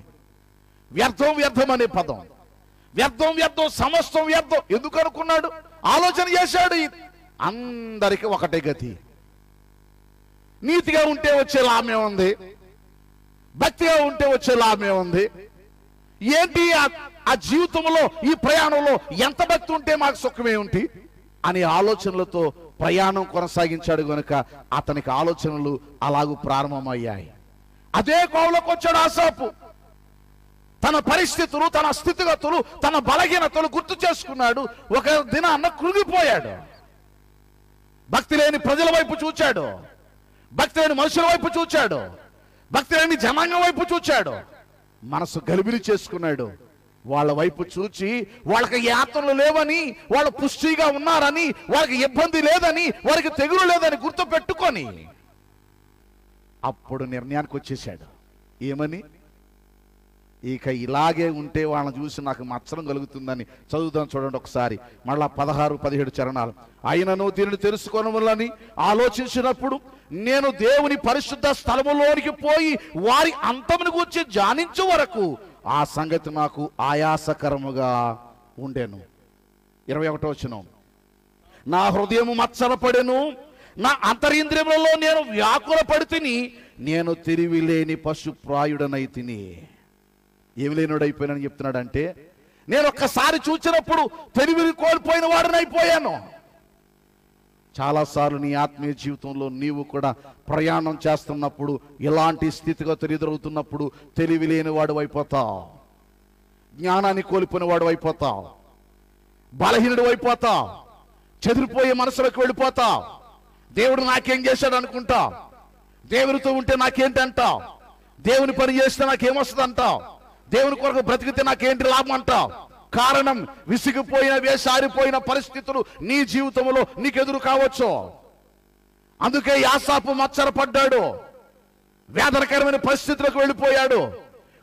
వ్యర్థం అనే పదం. వ్యర్థం సమస్తం వ్యర్థం ఎందుకు అనుకున్నాడు? ఆలోచన చేశాడు. అందరికి ఒకటే గతి. నీతిగా ఉంటే వచ్చే లాభమే ఉంది, భక్తిగా ఉంటే వచ్చే లాభమే ఉంది. ఏంటి ఆ జీవితంలో, ఈ ప్రయాణంలో ఎంత భక్తి ఉంటే మాకు సుఖమే ఉంటి అనే ఆలోచనలతో ప్రయాణం కొనసాగించాడు గనుక అతనికి ఆలోచనలు అలాగూ ప్రారంభమయ్యాయి. అదే కోవలోకి వచ్చాడు ఆసాపు. తన పరిస్థితులు, తన స్థితిగతులు, తన బలహీనతలు గుర్తు చేసుకున్నాడు. ఒక దినాన్న కృంగిపోయాడు. భక్తి లేని ప్రజల వైపు చూచాడు, భక్తి లేని మనుషుల వైపు చూచాడు, భక్తి లేని జనాంగం వైపు చూచాడు. మనసు గలిబిలి చేసుకున్నాడు. వాళ్ళ వైపు చూచి వాళ్ళకి యాత్రలు లేవని, వాళ్ళు పుష్టిగా ఉన్నారని, వాళ్ళకి ఇబ్బంది లేదని, వారికి తెగులు లేదని గుర్తు పెట్టుకొని అప్పుడు నిర్ణయానికి వచ్చేసాడు. ఏమని? ఇక ఇలాగే ఉంటే వాళ్ళని చూసి నాకు మత్సరం కలుగుతుందని. చదువుదాం చూడండి ఒకసారి మళ్ళా 16-17 చరణాలు. అయినను దీనిని తెలుసుకోవాలని ఆలోచించినప్పుడు నేను దేవుని పరిశుద్ధ స్థలములోనికి పోయి వారి అంతమును గూర్చి ధ్యానించు వరకు ఆ సంగతి నాకు ఆయాసకరముగా ఉండెను. 21వ వచనం. నా హృదయము మత్సరపడెను, నా అంతరింద్రియములలో నేను వ్యాకులపడితిని, నేను తెలివిలేని పశుప్రాయుడనైతిని. ఏమి లేనుడైపోయానని చెప్తున్నాడంటే, నేను ఒక్కసారి చూచినప్పుడు తెలివిని కోల్పోయిన వాడినైపోయాను. చాలాసార్లు నీ ఆత్మీయ జీవితంలో నీవు కూడా ప్రయాణం చేస్తున్నప్పుడు, ఇలాంటి స్థితిగతులు ఎదురవుతున్నప్పుడు తెలివి లేని వాడు అయిపోతావు, జ్ఞానాన్ని కోల్పోయిన వాడు అయిపోతావు, బలహీనుడు అయిపోతావు, చెదిరిపోయే మనసులోకి వెళ్ళిపోతావు. దేవుడు నాకేం చేశాడు అనుకుంటావు, దేవునితో ఉంటే నాకేంటి అంటావు, దేవుని పని చేస్తే నాకేమొస్తుంది అంటావు, దేవుని కొరకు బ్రతికితే నాకేంటి లాభం అంటావు. కారణం విసిగిపోయిన, వేసారిపోయిన పరిస్థితులు నీ జీవితంలో నీకెదురు కావచ్చు. అందుకే ఆసాపు మత్సరపడ్డాడు, వేదనకరమైన పరిస్థితులకు వెళ్ళిపోయాడు,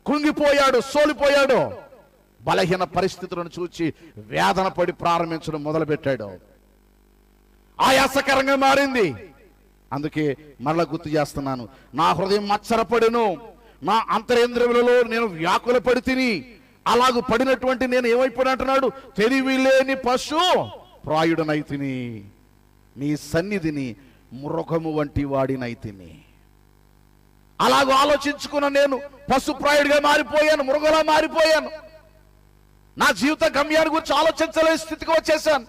కృంగిపోయాడు, సోలిపోయాడు. బలహీన పరిస్థితులను చూచి వేదన పడి ప్రారంభించడం మొదలుపెట్టాడు. ఆయాసకరంగా మారింది. అందుకే మరలా గుర్తు చేస్తున్నాను, నా హృదయం మత్సరపడెను, నా అంతరేంద్రియములలో నేను వ్యాకుల పడి తిని, అలాగూ పడినటువంటి నేను ఏమైపోయిన అంటున్నాడు, తెలివిలేని పశు ప్రాయుడనైతిని, నీ సన్నిధిని మృగము వంటి వాడినైతిని. అలాగూ ఆలోచించుకున్న నేను పశుప్రాయుడిగా మారిపోయాను, మృగలా మారిపోయాను. నా జీవిత గమ్యాన్ని గురించి ఆలోచించలేని స్థితికి వచ్చేసాను.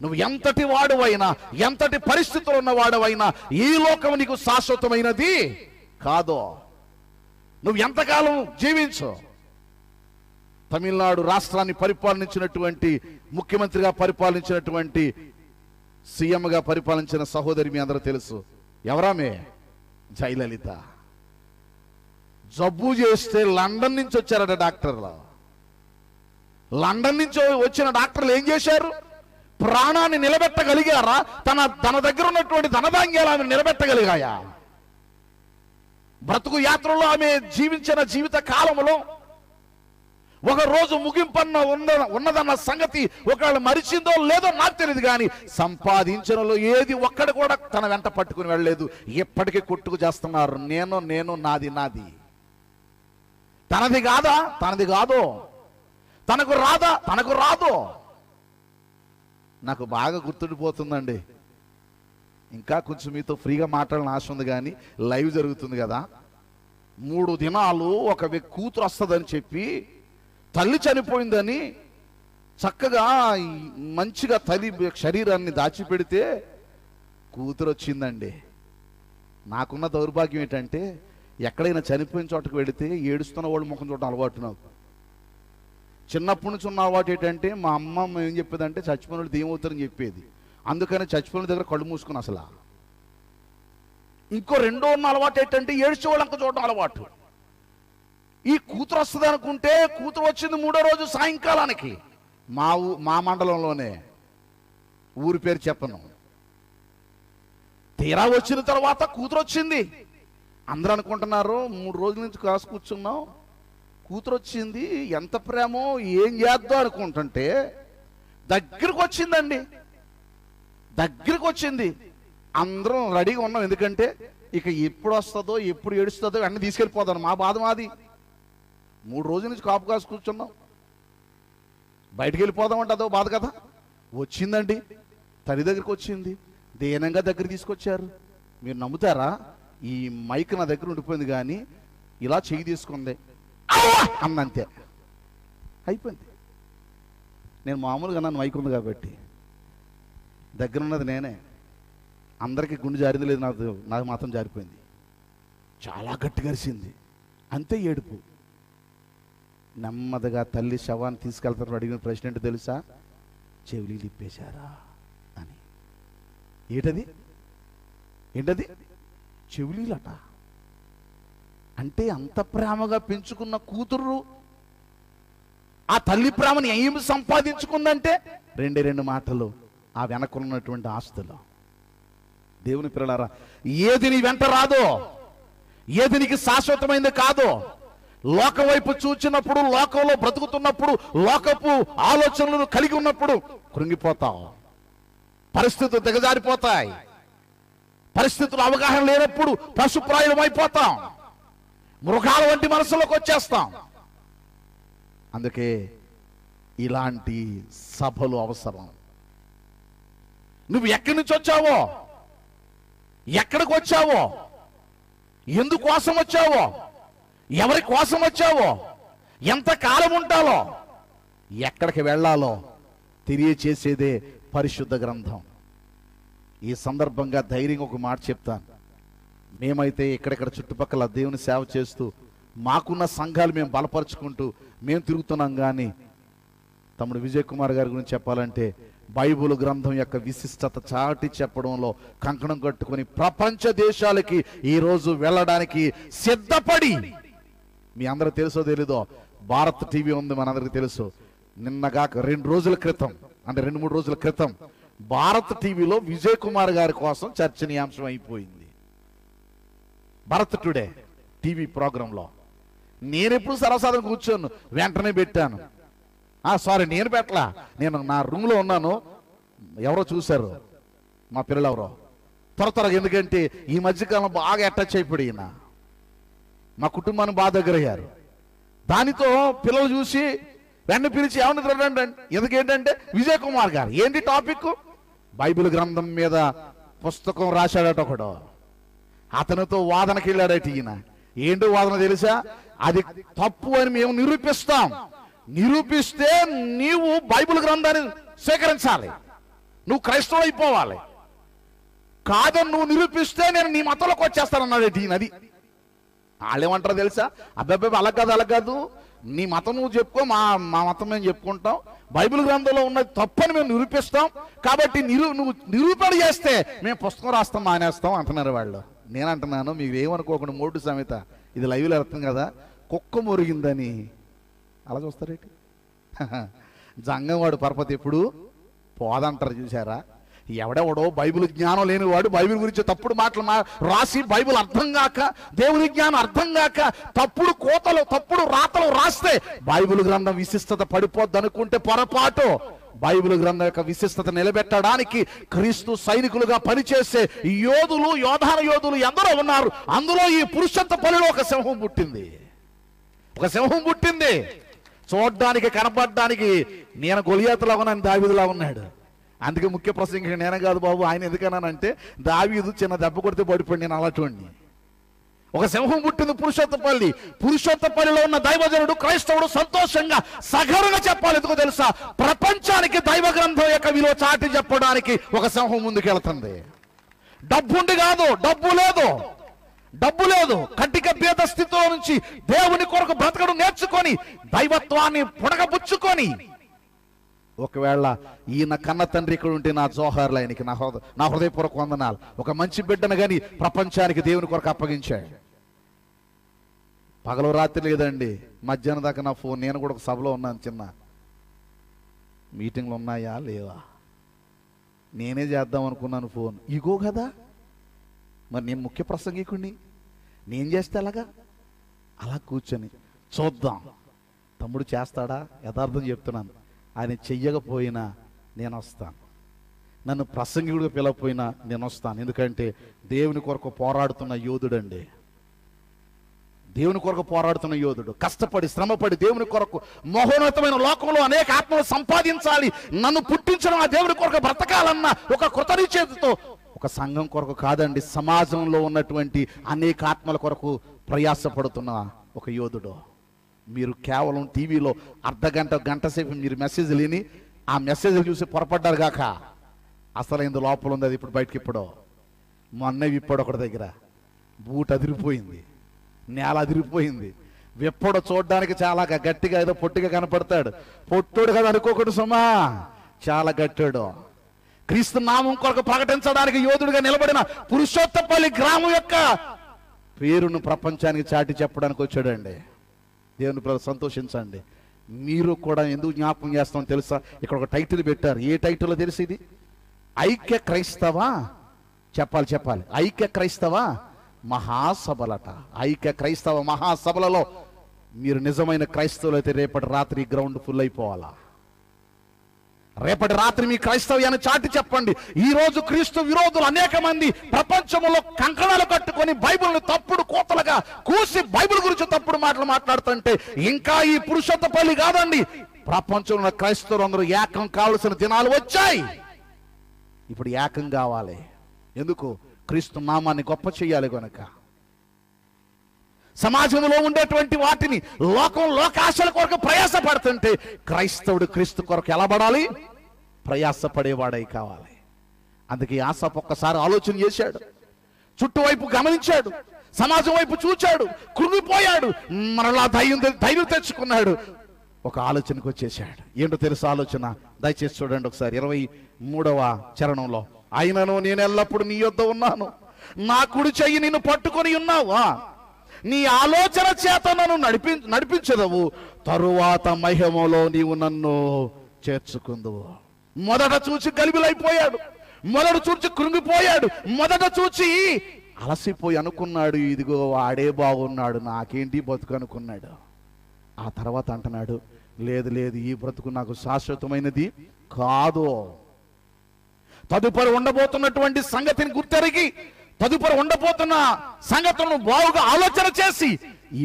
నువ్వు ఎంతటి వాడువైనా, ఎంతటి పరిస్థితులు ఉన్నవాడవైనా, ఈ లోకం నీకు శాశ్వతమైనది కాదు. నువ్వు ఎంతకాలం జీవించు. తమిళనాడు రాష్ట్రాన్ని పరిపాలించినటువంటి, ముఖ్యమంత్రిగా పరిపాలించినటువంటి, సీఎంగా పరిపాలించిన సహోదరి మీ అందరూ తెలుసు. ఎవరామే? జయలలిత. జబ్బు చేస్తే లండన్ నుంచి వచ్చారట డాక్టర్లు. లండన్ నుంచి వచ్చిన డాక్టర్లు ఏం చేశారు? ప్రాణాన్ని నిలబెట్టగలిగారా? తన దగ్గర ఉన్నటువంటి ధనధాన్యాలు ఆమె నిలబెట్టగలిగాయా? బ్రతుకు యాత్రలో ఆమె జీవించిన జీవిత కాలంలో ఒక రోజు ముగింపన్న ఉన్నదన్న సంగతి ఒకవేళ మరిచిందో లేదో నాకు తెలియదు, కానీ సంపాదించడంలో ఏది ఒక్కడు కూడా తన వెంట పట్టుకుని వెళ్ళలేదు. ఎప్పటికీ కొట్టుకు చేస్తున్నారు, నేను నాది నాది. తనది కాదా? తనది కాదు. తనకు రాదా? తనకు రాదు. నాకు బాగా గుర్తుండిపోతుందండి. ఇంకా కొంచెం మీతో ఫ్రీగా మాట్లాడాలని ఆశ ఉంది, కానీ లైవ్ జరుగుతుంది కదా. 3 దినాలు ఒక కూతురు వస్తుందని చెప్పి, తల్లి చనిపోయిందని చక్కగా మంచిగా తల్లి శరీరాన్ని దాచిపెడితే కూతురు వచ్చిందండి. నాకున్న దౌర్భాగ్యం ఏంటంటే, ఎక్కడైనా చనిపోయిన చోటకు వెళితే ఏడుస్తున్న వాళ్ళు ముఖం చూడడం అలవాటు. నాకు చిన్నప్పటి నుంచి ఉన్న అలవాటు ఏంటంటే, మా అమ్మమ్మ ఏం చెప్పేదంటే, చచ్చిపోయిన వాళ్ళు ఏమవుతారని చెప్పేది. అందుకని చచ్చిపోయిన దగ్గర కళ్ళు మూసుకుని అసలు. ఇంకో రెండో ఉన్న అలవాటు ఏంటంటే, ఏడ్చేవాళ్ళు అంక చూడడం అలవాటు. ఈ కూతురు వస్తుంది అనుకుంటే, కూతురు వచ్చింది 3వ రోజు సాయంకాలానికి. మా మండలంలోనే, ఊరి పేరు చెప్పను. తీరా వచ్చిన తర్వాత కూతురు వచ్చింది. అందరూ అనుకుంటున్నారు 3 రోజుల నుంచి కాసు కూర్చున్నాం, కూతురు వచ్చింది, ఎంత ప్రేమో, ఏం చేద్దాం అనుకుంటుంటే దగ్గరకు వచ్చిందండి. దగ్గరకు వచ్చింది. అందరం రెడీగా ఉన్నాం, ఎందుకంటే ఇక ఎప్పుడు వస్తుందో, ఎప్పుడు ఏడుస్తుందో అన్నీ తీసుకెళ్ళిపోతాను. మా బాధ మాది. 3 రోజుల నుంచి కాపు కాసు కూర్చున్నాం, బయటికి వెళ్ళిపోదామంటే అదో బాధ కదా. వచ్చిందండి, తల్లి దగ్గరికి వచ్చింది. దేనంగా దగ్గర తీసుకొచ్చారు. మీరు నమ్ముతారా? ఈ మైక్ నా దగ్గర ఉండిపోయింది, కానీ ఇలా చెయ్యి తీసుకుంది, అంతే అయిపోయింది. నేను మామూలుగా నన్ను మైక్ ఉంది కాబట్టి, దగ్గర ఉన్నది నేనే. అందరికీ గుండె జారింది లేదు, నాకు మాత్రం జారిపోయింది. చాలా గట్టి గరిచింది, అంతే ఏడుపు. నెమ్మదిగా తల్లి శవాన్ని తీసుకెళ్తారు. అడిగిన ప్రశ్న ఏంటో తెలుసా? చెవులీలు ఇప్పేశారా అని. ఏంటది? చెవులీలట. అంటే అంత ప్రేమగా పెంచుకున్న కూతురు ఆ తల్లి ప్రేమని ఏమి సంపాదించుకుందంటే 2 మాటలు, ఆ వెనకున్నటువంటి ఆస్తులు. దేవుని పిల్లలారా, ఏది నీ వెంట రాదో, ఏది నీకు శాశ్వతమైంది కాదో, లోకం వైపు చూచినప్పుడు, లోకంలో బ్రతుకుతున్నప్పుడు, లోకపు ఆలోచనలను కలిగి ఉన్నప్పుడు కృంగిపోతావు. పరిస్థితులు దిగజారిపోతాయి. పరిస్థితులు అవగాహన లేనప్పుడు పశుప్రాయులమైపోతాం, మృగాల వంటి మనసులోకి వచ్చేస్తాం. అందుకే ఇలాంటి సభలు అవసరం. నువ్వు ఎక్కడి నుంచి వచ్చావో, ఎక్కడికి వచ్చావో, ఎందుకోసం వచ్చావో, ఎవరి కోసం వచ్చావో, ఎంత కాలం ఉంటావో, ఎక్కడికి వెళ్ళాలో తెలియచేసేదే పరిశుద్ధ గ్రంథం. ఈ సందర్భంగా ధైర్యంగా ఒక మాట చెప్తాను. మేమైతే ఇక్కడెక్కడ చుట్టుపక్కల దేవుని సేవ చేస్తూ, మాకున్న సంఘాలు మేము బలపరుచుకుంటూ మేము తిరుగుతున్నాం. కానీ తమ్ముడు విజయ్ కుమార్ గారి గురించి చెప్పాలంటే, బైబిల్ గ్రంథం యొక్క విశిష్టత చాటి చెప్పడంలో కంకణం కట్టుకుని ప్రపంచ దేశాలకి ఈరోజు వెళ్ళడానికి సిద్ధపడి, మీ అందరూ తెలుసో తెలీదో, భారత్ టీవీ ఉంది, మనందరికీ తెలుసు. నిన్నగాక 2 రోజుల క్రితం, అంటే 2-3 రోజుల క్రితం భారత్ టీవీలో విజయ్ కుమార్ గారి కోసం చర్చనీయాంశం అయిపోయింది. భారత్ టుడే టీవీ ప్రోగ్రాంలో నేనెప్పుడు సర్వసాధారణ కూర్చోను, వెంటనే పెట్టాను. సారీ, నేను పెట్టలా, నేను నా రూమ్లో ఉన్నాను, ఎవరో చూశారు, మా పిల్లలు ఎవరో త్వరగా. ఎందుకంటే ఈ మధ్యకాలం బాగా అటాచ్ అయిపోయి ఈయన మా కుటుంబాన్ని బాగా దగ్గరయ్యారు. దానితో పిల్లలు చూసి వెంటనే పిలిచి ఏమన్నా ఎందుకేంటంటే విజయ్ కుమార్ గారు ఏంటి టాపిక్, బైబిల్ గ్రంథం మీద పుస్తకం రాశాడట ఒకడు, అతనితో వాదనకి వెళ్ళాడట ఈయన. ఏంటో వాదన తెలుసా? అది తప్పు అని మేము నిరూపిస్తాం, నిరూపిస్తే నీవు బైబిల్ గ్రంథాన్ని స్వీకరించాలి, నువ్వు క్రైస్తవుడు అయిపోవాలి, కాదని నువ్వు నిరూపిస్తే నేను నీ మతంలోకి వచ్చేస్తానన్నాడు ఈయన. అది వాళ్ళేమంటారో తెలుసా? అబ్బాయి అలా కాదు, నీ మతం నువ్వు చెప్పుకో, మా మతం మేము చెప్పుకుంటాం, బైబిల్ గ్రంథంలో ఉన్నది తప్పని మేము నిరూపిస్తాం, కాబట్టి నువ్వు నిరూపణ చేస్తే మేము పుస్తకం రాస్తాం మానేస్తాం అంటున్నారు వాళ్ళు. నేనంటున్నాను, మీరు ఏమనుకోకుండా మోటు సమేత ఇది లైవ్లో వెళ్తుంది కదా, కుక్క మురిగిందని అలా చూస్తారేంటి? జంగంవాడు పరపతి ఎప్పుడు పోదంటారు చూసారా? ఎవడెవడో బైబిల్ జ్ఞానం లేనివాడు బైబిల్ గురించి తప్పుడు మాటలు రాసి బైబిల్ అర్థం కాక, దేవుని జ్ఞానం అర్థం కాక తప్పుడు కోతలు తప్పుడు రాతలు రాస్తే బైబిల్ గ్రంథం విశిష్టత పడిపోద్ది అనుకుంటే పొరపాటు. బైబిల్ గ్రంథం యొక్క విశిష్టత నిలబెట్టడానికి క్రీస్తు సైనికులుగా పనిచేసే యోధాన యోధులు ఎందరో ఉన్నారు. అందులో ఈ పురుషోత్తపల్లిలో ఒక సింహం పుట్టింది, ఒక సింహం పుట్టింది. చూడ్డానికి కనపడడానికి నేను గొలియాతులా ఉన్నాను, దావీదులా ఉన్నాడు. అందుకే ముఖ్య ప్రసంగిక నేనే కాదు బాబు, ఆయన ఎందుకన్నానంటే దావీదు చిన్న దెబ్బ కొడితే పడిపోయి, నేను అలాంటి ఒక సింహం పుట్టింది పురుషోత్తపల్లి. పురుషోత్తపల్లిలో ఉన్న దైవజనుడు క్రైస్తవుడు సంతోషంగా సగరుగా చెప్పాలి. ఎందుకో తెలుసా? ప్రపంచానికి దైవ గ్రంథం యొక్క విలువ చాటి చెప్పడానికి ఒక సింహం ముందుకెళ్తుంది. డబ్బుండి కాదు, డబ్బు లేదు, కట్టిక భేద స్థితిలో నుంచి దేవుని కొరకు బ్రతకడం నేర్చుకొని దైవత్వాన్ని పొడగబుచ్చుకొని, ఒకవేళ ఈయన కన్న తండ్రి ఇక్కడ ఉంటే నా జోహార్లు ఆయనకి, నా హృదయపూర్వక వందనాలు. ఒక మంచి బిడ్డను కానీ ప్రపంచానికి దేవుని కొరకు అప్పగించాడు. పగలు రాత్రి లేదండి, మధ్యాహ్నం దాకా నా ఫోన్. నేను కూడా ఒక సభలో ఉన్నాను, చిన్న మీటింగ్లు ఉన్నాయా లేవా, నేనే చేద్దాం అనుకున్నాను ఫోన్. ఇగో కదా మరి నేను ముఖ్య ప్రసంగికుడిని, నేను చేస్తే అలా కూర్చొని చూద్దాం తమ్ముడు చేస్తాడా. యథార్థం చెప్తున్నాను, ఆయన చెయ్యకపోయినా నేను వస్తాను, నన్ను ప్రసంగికుడిగా పిలవకపోయినా నేను వస్తాను. ఎందుకంటే దేవుని కొరకు పోరాడుతున్న యోధుడండి, దేవుని కొరకు పోరాడుతున్న యోధుడు. కష్టపడి శ్రమపడి దేవుని కొరకు మహోన్నతమైన లోకంలో అనేక ఆత్మలు సంపాదించాలి, నన్ను పుట్టించడం ఆ దేవుని కొరకు బ్రతకాలన్న ఒక కృతనిశ్చయతతో, ఒక సంఘం కొరకు కాదండి, సమాజంలో ఉన్నటువంటి అనేక ఆత్మల కొరకు ప్రయాసపడుతున్న ఒక యోధుడు. మీరు కేవలం టీవీలో గంట సేపు మీరు మెసేజ్ లేని ఆ మెసేజ్ చూసి పొరపడ్డారు కాక అసలైంది లోపల ఉంది. అది ఇప్పుడు బయటకి ఇప్పుడు మొన్న విప్పాడు ఒకటి దగ్గర, బూట్ అదిరిపోయింది, నేల అదిరిపోయింది. విప్పడు చూడడానికి చాలా గట్టిగా ఏదో పొట్టిగా కనపడతాడు, పొట్టోడు కదా అనుకోకూడదు సుమా, చాలా గట్టాడు. క్రీస్తు నామం కొరకు ప్రకటించడానికి యోధుడిగా నిలబడిన పురుషోత్తపల్లి గ్రామం యొక్క పేరును ప్రపంచానికి చాటి చెప్పడానికి వచ్చాడండి. దేవుని ప్రజలు సంతోషించండి. మీరు కూడా ఎందుకు జ్ఞాపకం చేస్తామో తెలుసా? ఇక్కడ ఒక టైటిల్ పెట్టారు. ఏ టైటిల్ తెలిసి? ఇది ఐక్య క్రైస్తవ, చెప్పాలి ఐక్య క్రైస్తవ మహాసభలట. ఐక్య క్రైస్తవ మహాసభలలో మీరు నిజమైన క్రైస్తవులు అయితే రేపటి రాత్రి గ్రౌండ్ ఫుల్ అయిపోవాలా. రేపటి రాత్రి మీ క్రైస్తవ్యాన్ని చాటి చెప్పండి. ఈ రోజు క్రీస్తు విరోధులు అనేక మంది ప్రపంచంలో కంకణాలు కట్టుకొని బైబిల్ని తప్పుడు కోతలుగా కూసి బైబిల్ గురించి తప్పుడు మాటలు మాట్లాడుతుంటే, ఇంకా ఈ పురుషోత్తపల్లి కాదండి, ప్రపంచంలో క్రైస్తవులు అందరూ ఏకం కావలసిన దినాలు వచ్చాయి. ఇప్పుడు ఏకం కావాలి. ఎందుకు? క్రీస్తు నామాన్ని గొప్ప చేయాలి కనుక. సమాజంలో ఉండేటువంటి వాటిని లోకాశల కొరకు ప్రయాసపడుతుంటే క్రైస్తవుడు క్రీస్తు కొరకు ఎలా పడాలి? ప్రయాసపడేవాడై కావాలి. అందుకే ఆసాపు ఒక్కసారి ఆలోచన చేశాడు, చుట్టువైపు గమనించాడు, సమాజం వైపు చూచాడు, కృంగిపోయాడు, మరలా ధైర్యం తెచ్చుకున్నాడు. ఒక ఆలోచనకు వచ్చేసాడు. ఏంటో తెలుసు ఆలోచన? దయచేసి చూడండి ఒకసారి 23వ చరణంలో. అయినను నేను ఎల్లప్పుడు నీ యొద్ద ఉన్నాను, నా కుడి చెయ్యి నిన్ను పట్టుకొని ఉన్నావా, నీ ఆలోచన చేత నన్ను నడిపించదవు, తరువాత మహిమలో నీవు నన్ను చేర్చుకుందువు. మొదట చూచి గలిబిలైపోయాడు, మొదట చూచి కృంగిపోయాడు, మొదట చూచి అలసిపోయి అనుకున్నాడు, ఇదిగో వాడే బాగున్నాడు, నాకేంటి బతుకు అనుకున్నాడు. ఆ తర్వాత అంటున్నాడు, లేదు లేదు, ఈ బ్రతుకు నాకు శాశ్వతమైనది కాదు. తదుపరి ఉండబోతున్నటువంటి సంగతిని గుర్తెరిగి, తదుపరి ఉండబోతున్న సంగతులను బాగుగా ఆలోచన చేసి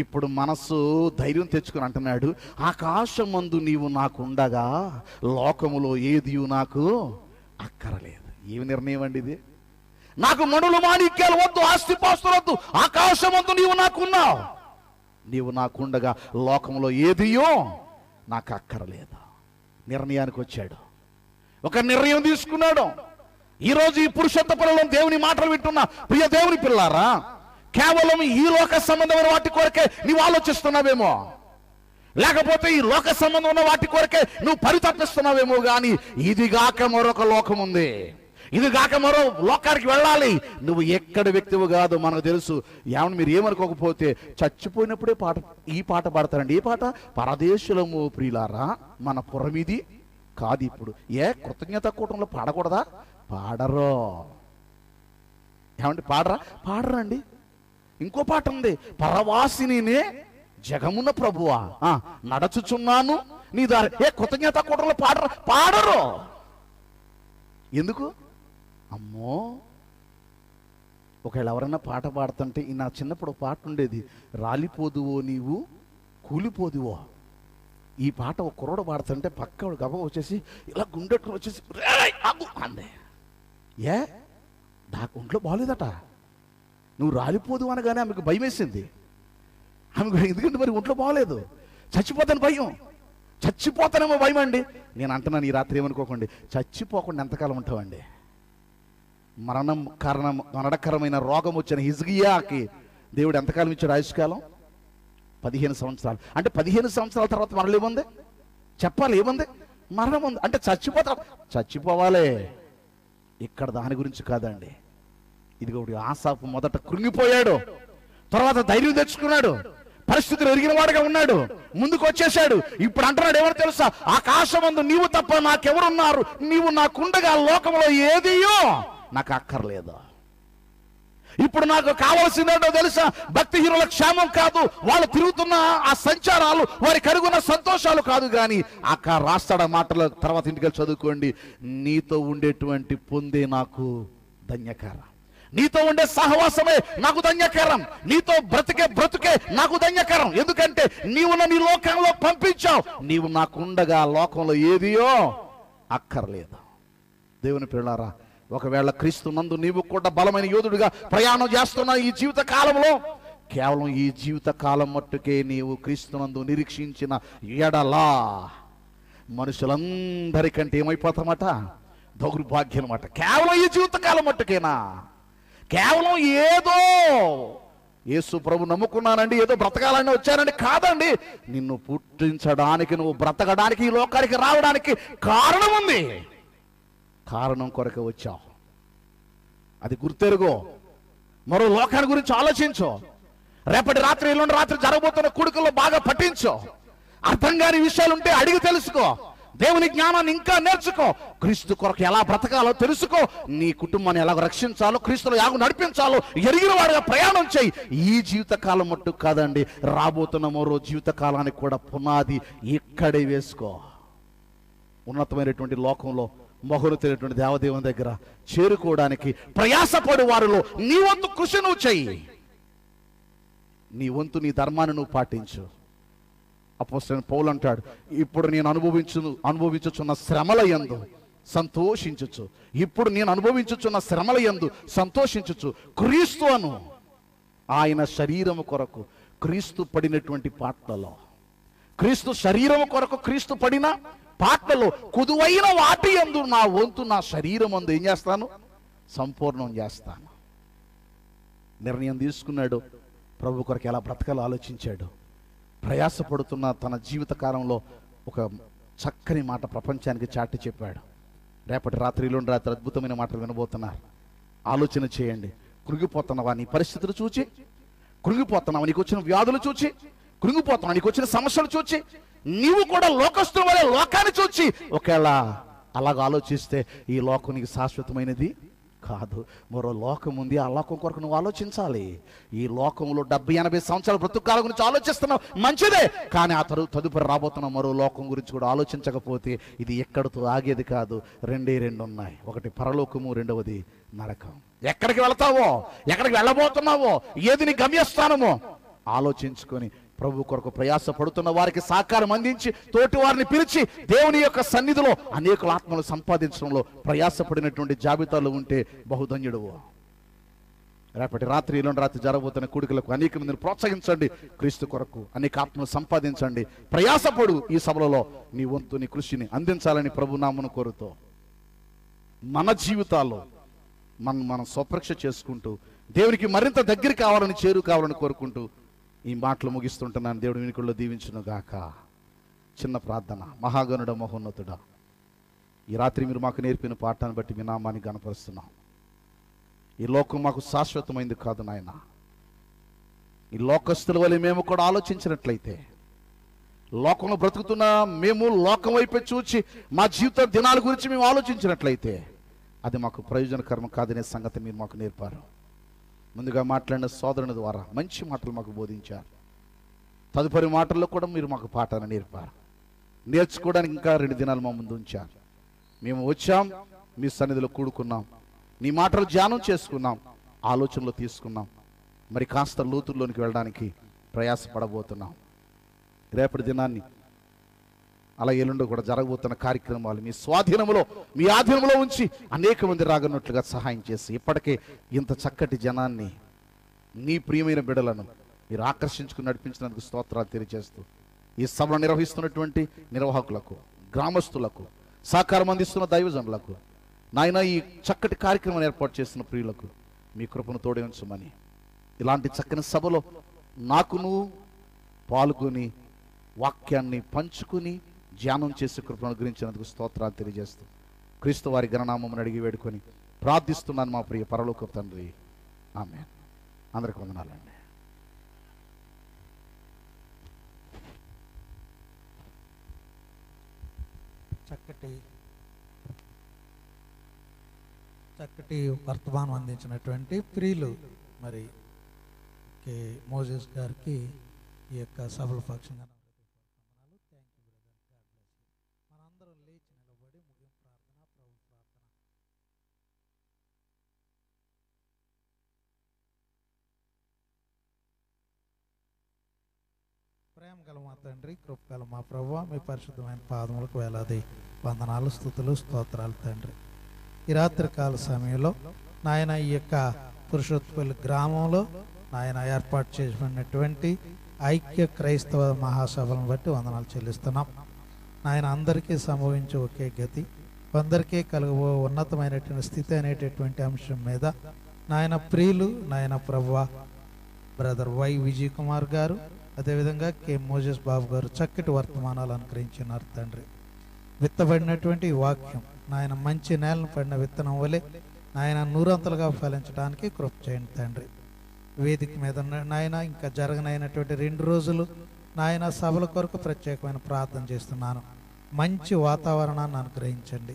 ఇప్పుడు మనసు ధైర్యం తెచ్చుకుని అంటున్నాడు, ఆకాశమందు నీవు నాకు ఉండగా లోకములో ఏది నాకు అక్కరలేదు. ఏమి నిర్ణయం అండి ఇది? నాకు మణులు మాణిక్యాలు వద్దు, ఆస్తిపాస్తులు వద్దు, ఆకాశమందు నీవు నాకున్నావు, నీవు నాకుండగా లోకంలో ఏదియో నాకు అక్కరలేదు. నిర్ణయానికి వచ్చాడు, ఒక నిర్ణయం తీసుకున్నాడు. ఈరోజు ఈ పురుషత్వ పనులను దేవుని మాటలు వింటున్నా ప్రియ దేవుని పిల్లారా, కేవలం ఈ లోక సంబంధమైన వాటి కొరకే నీవు ఆలోచిస్తున్నావేమో, లేకపోతే ఈ లోక సంబంధం ఉన్న వాటి కొరకే నువ్వు పరితపిస్తున్నావేమో, కానీ ఇదిగాక మరొక లోకం ఉంది, ఇదిగాక మరో లోకానికి వెళ్ళాలి. నువ్వు ఎక్కడ వ్యక్తివి కాదు, మనకు తెలుసు. ఏమన్నా మీరు ఏమనుకోకపోతే చచ్చిపోయినప్పుడే ఈ పాట పాడతారండి. ఏ పాట? పరదేశులము ప్రియులారా మన పురమిది కాదు. ఇప్పుడు ఏ కృతజ్ఞత కూటంలో పాడకూడదా? పాడరో. ఏమంటే పాడరండి. ఇంకో పాట ఉంది, పరవాసినినే జగమున ప్రభువా నడచుచున్నాను నీ దారి. ఏ కృతజ్ఞత కూటంలో పాడరు. ఎందుకు? అమ్మో, ఒకవేళ ఎవరైనా పాట పాడుతుంటే, నా చిన్నప్పుడు పాట ఉండేది, రాలిపోదువో నీవు కూలిపోదువో. ఈ పాట ఒక కుర్రోడు పాడుతుంటే పక్కవాడు గబ వచ్చేసి ఇలా గుండెట్టుకుని వచ్చేసి అందే. ఏ నాకు ఒంట్లో బాగోలేదట, నువ్వు రాలిపోదు అనగానే ఆమెకు భయం వేసింది. ఆమెకు ఎందుకంటే మరి ఒంట్లో బాగోలేదు, చచ్చిపోతాను భయం, చచ్చిపోతానేమో భయం అండి. నేను అంటున్నాను ఈ రాత్రి ఏమనుకోకండి, చచ్చిపోకుండా ఎంతకాలం ఉంటావండి? మరణకరమైన రోగం వచ్చిన హిజ్కియాకి దేవుడు ఎంతకాలం ఇచ్చాడు ఆయుష్కాలం? 15 సంవత్సరాలు. అంటే 15 సంవత్సరాల తర్వాత మరణం ఏముంది చెప్పాలి? ఏముంది? మరణం ఉంది. అంటే చచ్చిపోవాలి. ఇక్కడ దాని గురించి కాదండి. ఇదిగో ఆసాపు మొదట కృంగిపోయాడు, తర్వాత ధైర్యం తెచ్చుకున్నాడు, పరిస్థితులు ఎరిగిన వాడుగా ఉన్నాడు, ముందుకు వచ్చేసాడు. ఇప్పుడు అంటున్నాడు, ఎవరు తెలుసా? ఆకాశమందు నీవు తప్ప నాకెవరున్నారు, నీవు నాకుండగా లోకంలో ఏదియో నాకు అక్కర్లేదు. ఇప్పుడు నాకు కావాల్సిందేంటో తెలుసా? భక్తిహీనుల క్షేమం కాదు, వాళ్ళు తిరుగుతున్న ఆ సంచారాలు, వారి కరుగున్న సంతోషాలు కాదు, కానీ అక్కడ రాస్తాడు మాటల తర్వాత ఇంటికి చదువుకోండి, నీతో ఉండేటువంటి పొందే నాకు ధన్యకరం, నీతో ఉండే సహవాసమే నాకు ధన్యకరం, నీతో బ్రతుకే నాకు ధన్యకరం. ఎందుకంటే నీవు నీ లోకంలో పంపించావు, నీవు నాకుండగా లోకంలో ఏదియో అక్కర్లేదు. దేవుని పిల్లారా, ఒకవేళ క్రీస్తు నందు నీవు కూడా బలమైన యోధుడిగా ప్రయాణం చేస్తున్న ఈ జీవిత కాలంలో, కేవలం ఈ జీవిత కాలం మట్టుకే నీవు క్రీస్తునందు నిరీక్షించిన ఎడలా మనుషులందరికంటే ఏమైపోతామట? దౌర్భాగ్యం అన్నమాట. కేవలం ఈ జీవిత కాలం మట్టుకేనా? కేవలం ఏదో యేసు ప్రభు నమ్ముకున్నానండి, ఏదో బ్రతకాలని వచ్చానండి కాదండి. నిన్ను పుట్టించడానికి, నువ్వు బ్రతకడానికి, ఈ లోకానికి రావడానికి కారణం ఉంది. కారణం కొరకు వచ్చావు, అది గుర్తెరుగో. మరో లోకాన్ని గురించి ఆలోచించు. రేపటి రాత్రి, ఎల్లుండి రాత్రి జరగబోతున్న కొడుకుల్లో బాగా పఠించు. అర్థం కాని విషయాలు ఉంటే అడిగి తెలుసుకో. దేవుని జ్ఞానాన్ని ఇంకా నేర్చుకో. క్రీస్తు కొరకు ఎలా బ్రతకాలో తెలుసుకో. నీ కుటుంబాన్ని ఎలా రక్షించాలో, క్రీస్తులో ఎలా నడిపించాలో ఎరిగిన వాడుగా ప్రయాణం చేయి. ఈ జీవితకాలం మట్టు కాదండి, రాబోతున్న మరో జీవితకాలానికి కూడా పునాది ఇక్కడే వేసుకో. ఉన్నతమైనటువంటి లోకంలో మహోన్నతమైనటువంటి దేవదేవుని దగ్గర చేరుకోవడానికి ప్రయాసపడు వారిలో నీ వంతు కృషి నువ్వు చెయ్యి. నీ వంతు, నీ ధర్మాన్ని నువ్వు పాటించు. అపోస్తలుడైన పౌలు అంటాడు, ఇప్పుడు నేను అనుభవించుచున్న శ్రమల యందు సంతోషించుచు, ఇప్పుడు నేను అనుభవించుచున్న శ్రమల యందు సంతోషించుచు క్రీస్తు అను ఆయన శరీరము కొరకు క్రీస్తు పడినటువంటి పాటలలో, క్రీస్తు శరీరము కొరకు క్రీస్తు పడిన పాటలలో కుదువైన వాటి యందు నా వంతు, నా శరీరం అందు ఏం చేస్తాను? సంపూర్ణం చేస్తాను. నిర్ణయం తీసుకున్నాడు. ప్రభు కొరకు ఎలా బ్రతకాలో ఆలోచించాడు. ప్రయాసపడుతున్న తన జీవిత కాలంలో ఒక చక్కని మాట ప్రపంచానికి చాటి చెప్పాడు. రేపటి రాత్రిలోని రాత్రి అద్భుతమైన మాటలు వినబోతున్నారు. ఆలోచన చేయండి. కృంగిపోతున్నావా నీ పరిస్థితులు చూచి? కృంగిపోతున్నావా నీకు వచ్చిన వ్యాధులు చూచి? కృంగిపోతున్నావా నీకు వచ్చిన సమస్యలు చూచి? నీవు కూడా లోకస్తుల వలె లోకాన్ని చూచి ఒకవేళ అలాగ ఆలోచిస్తే ఈ లోకం నీకు శాశ్వతమైనది కాదు, మరో లోకం ఉంది. ఆ లోకం కొరకు నువ్వు ఆలోచించాలి. ఈ లోకంలో 70-80 సంవత్సరాల బ్రతుకాల గురించి ఆలోచిస్తున్నావు, మంచిదే. కానీ ఆ తదుపరి రాబోతున్న మరో లోకం గురించి కూడా ఆలోచించకపోతే ఇది ఎక్కడితో ఆగేది కాదు. రెండు ఉన్నాయి. ఒకటి పరలోకము, రెండవది నరకం. ఎక్కడికి వెళతావో, ఎక్కడికి వెళ్ళబోతున్నావో, ఏది నీ గమ్యస్థానమో ఆలోచించుకొని ప్రభు కొరకు ప్రయాస పడుతున్న వారికి సహకారం అందించి, తోటి వారిని పిలిచి దేవుని యొక్క సన్నిధిలో అనేక ఆత్మలు సంపాదించడంలో ప్రయాసపడినటువంటి జాబితాలో ఉంటే బహుధన్యుడు. రేపటి రాత్రి, ఎల్లుండి రాత్రి జరగబోతున్న కూడికలకు అనేక మందిని ప్రోత్సహించండి. క్రీస్తు కొరకు అనేక ఆత్మలు సంపాదించండి. ప్రయాసపడు. ఈ సభలలో నీ వంతు, నీ కృషిని అందించాలని ప్రభు నామమును కోరుతూ మన జీవితాల్లో మనం స్వపరీక్ష చేసుకుంటూ దేవునికి మరింత దగ్గర కావాలని, చేరు కావాలని కోరుకుంటూ ఈ మాటలు ముగిస్తుంటున్నాను. దేవుడు వినికుల్లో దీవించును గాక. చిన్న ప్రార్థన. మహాగణుడ, మహోన్నతుడా, ఈ రాత్రి మీరు మాకు నేర్పిన పాఠాన్ని బట్టి మీ నామాన్ని గణపరుస్తున్నాం. ఈ లోకం మాకు శాశ్వతమైంది కాదు నాయన. ఈ లోకస్తుల వల్ల మేము కూడా ఆలోచించినట్లయితే, లోకంలో బ్రతుకుతున్న మేము లోకం వైపే చూచి మా జీవిత దినాల గురించి మేము ఆలోచించినట్లయితే అది మాకు ప్రయోజనకరం కాదనే సంగతి మీరు మాకు నేర్పారు. ముందుగా మాట్లాడిన సోదరుని ద్వారా మంచి మాటలు మాకు బోధించారు. తదుపరి మాటల్లో కూడా మీరు మాకు పాఠాన్ని నేర్పారు. నేర్చుకోవడానికి ఇంకా 2 దినాలు మా ముందు ఉంచారు. మేము వచ్చాం, మీ సన్నిధిలో కూడుకున్నాం, నీ మాటలు ధ్యానం చేసుకున్నాం, ఆలోచనలో తీసుకున్నాం. మరి కాస్త లోతుల్లోనికి వెళ్ళడానికి ప్రయాసపడబోతున్నాం. రేపటి దినాన్ని అలా ఎల్లుండి కూడా జరగబోతున్న కార్యక్రమాలు మీ స్వాధీనంలో, మీ ఆధీనంలో ఉంచి అనేక మంది రాగన్నట్లుగా సహాయం చేసి, ఇప్పటికే ఇంత చక్కటి జనాన్ని, నీ ప్రియమైన బిడ్డలను మీరు ఆకర్షించుకుని నడిపించినందుకు స్తోత్రాలు తెలియజేస్తూ, ఈ సభను నిర్వహిస్తున్నటువంటి నిర్వాహకులకు, గ్రామస్తులకు, సహకారం అందిస్తున్న దైవజనులకు, నాయన ఈ చక్కటి కార్యక్రమాన్ని ఏర్పాటు చేస్తున్న ప్రియులకు మీ కృపను తోడే ఉంచమని, ఇలాంటి చక్కని సభలో నాకును పాల్గొని వాక్యాన్ని పంచుకుని ధ్యానం చేసే కృపను అనుగ్రహించినందుకు స్తోత్రాలు తెలియజేస్తూ క్రీస్తు వారి గణనామమును అడిగి వేడుకొని ప్రార్థిస్తున్నాను మా ప్రియ పరలోకపు తండ్రి. ఆమేన్. అందరికి వందనాలండి. చక్కటి వర్తమానం అందించినటువంటి ప్రియులు మరి మోజెస్ గారికి ఈ యొక్క సభల పక్షంగా మనందరం లేచి నిలబడి ముగింపు ప్రార్థన, ప్రభు ప్రార్థన. ప్రేమ గల మా తండ్రి, కృప గల మా ప్రభువా, మీ పరిశుద్ధమైన పాదములకు వేలాది వందనాలు, స్తుతులు, స్తోత్రాలు తండ్రి. ఈ రాత్రికాల సమయంలో నాయన ఈ యొక్క పురుషోత్పల్లి గ్రామంలో నాయన ఏర్పాటు చేసినటువంటి ఐక్య క్రైస్తవ మహాసభలను బట్టి వందనాలు చెల్లిస్తున్నాం. నాయన అందరికీ సంభవించే ఒకే గతి, కొందరికీ కలుగబో ఉన్నతమైనటువంటి స్థితి అనేటటువంటి అంశం మీద నాయన ప్రియులు, నాయన ప్రభువ బ్రదర్ వై విజయ్ కుమార్ గారు, అదేవిధంగా కె మోజెస్ బాబు గారు చక్కటి వర్తమానాలు అనుగ్రహించినారు తండ్రి. విత్తబడినటువంటి వాక్యం నాయన మంచి నేలను పడిన విత్తనం వలె నాయన నూరంతలుగా ఫలించడానికి కృప చేయండి తండ్రి. వేదిక మీద నాయన ఇంకా జరగనైనటువంటి 2 రోజులు నాయన సభల కొరకు ప్రత్యేకమైన ప్రార్థన చేస్తున్నాను. మంచి వాతావరణాన్ని అనుగ్రహించండి.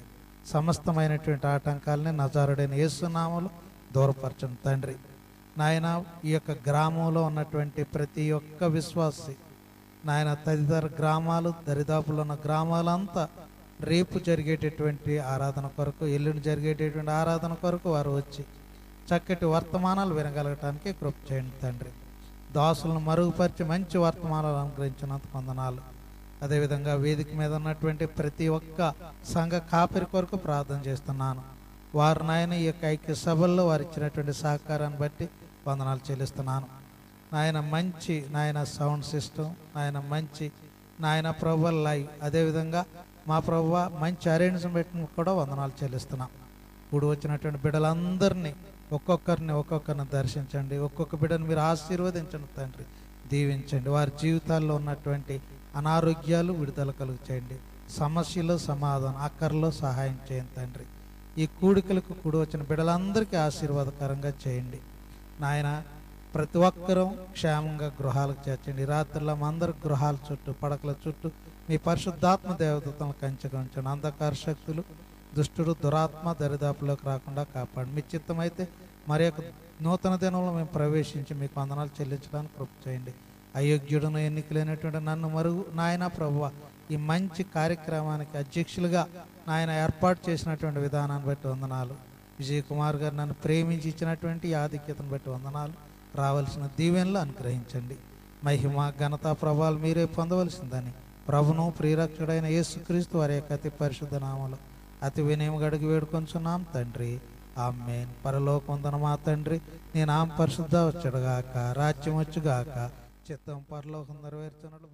సమస్తమైనటువంటి ఆటంకాలని నజారుడైన యేసు నామములో దూరపరచండి తండ్రి. నాయన ఈ యొక్క గ్రామంలో ఉన్నటువంటి ప్రతి ఒక్క విశ్వాసి నాయన తదితర గ్రామాలు, దరిదాపులో ఉన్న గ్రామాలంతా రేపు జరిగేటటువంటి ఆరాధన కొరకు, ఎల్లుండి జరిగేటటువంటి ఆరాధన కొరకు వారు వచ్చి చక్కటి వర్తమానాలు వినగలగటానికి కృప చేయండి తండ్రి. దాసులను మరుగుపరిచి మంచి వర్తమానాలు అనుగ్రహించినందుకు వందనాలు. అదేవిధంగా వేదిక మీద ఉన్నటువంటి ప్రతి ఒక్క సంఘ కాపరి కొరకు ప్రార్థన చేస్తున్నాను. వారు నాయన ఈ యొక్క ఐక్య సభల్లో వారు ఇచ్చినటువంటి సహకారాన్ని బట్టి వందనాలు చెల్లిస్తున్నాను. నాయన మంచి నాయన సౌండ్ సిస్టమ్, నాయన మంచి నాయన ప్రభు లైవ్, అదేవిధంగా మా ప్రభు మంచి అరేంజ్మెంట్ కూడా వందనాలు చెల్లిస్తున్నాం. ఇప్పుడు వచ్చినటువంటి బిడ్డలందరినీ ఒక్కొక్కరిని దర్శించండి. ఒక్కొక్క బిడ్డను మీరు ఆశీర్వదించండి తండ్రి, దీవించండి. వారి జీవితాల్లో ఉన్నటువంటి అనారోగ్యాలు విడుదల కలుగు చేయండి. సమస్యలు సమాధానం, అక్కర్లో సహాయం చేయండి తండ్రి. ఈ కూడికలకు కూడి వచ్చిన బిడ్డలందరికీ ఆశీర్వాదకరంగా చేయండి నాయన. ప్రతి ఒక్కరూ క్షేమంగా గృహాలకు చేర్చండి. రాత్రుల్లో అందరి గృహాల చుట్టూ, పడకల చుట్టూ మీ పరిశుద్ధాత్మ దేవదూతలను కంచెగా ఉంచండి. అంధకార శక్తులు దుష్టుడు దురాత్మ దరిదాపులోకి రాకుండా కాపాడు. మీ చిత్తమైతే మరి యొక్క నూతన దినంలో మేము ప్రవేశించి మీకు వందనాలు చెల్లించడానికి కృప చేయండి. అయోగ్యుడును ఎన్నికలైనటువంటి నన్ను మరుగు నాయన ప్రభువ ఈ మంచి కార్యక్రమానికి అధ్యక్షులుగా నాయన ఏర్పాటు చేసినటువంటి విధానాన్ని బట్టి వందనాలు. విజయ్ కుమార్ గారు నన్ను ప్రేమించి ఇచ్చినటువంటి ఈ ఆధిక్యతను బట్టి వందనాలు. రావాల్సిన దీవెనలు అనుగ్రహించండి. మహిమ ఘనత ప్రభావాలు మీరే పొందవలసిందని ప్రభును ప్రియరక్షుడైన యేసుక్రీస్తు వారి యొక్క అతి పరిశుద్ధ నామములో అతి వినయముగా అడిగి వేడుకొంచున్నాం తండ్రి, ఆమేన్. పరలోకమందున మా తండ్రి, నీ నామం పరిశుద్ధ వచ్చుగాక, రాజ్యం వచ్చుగాక, చిత్తం పరలోకం నెరవేర్చునట్లు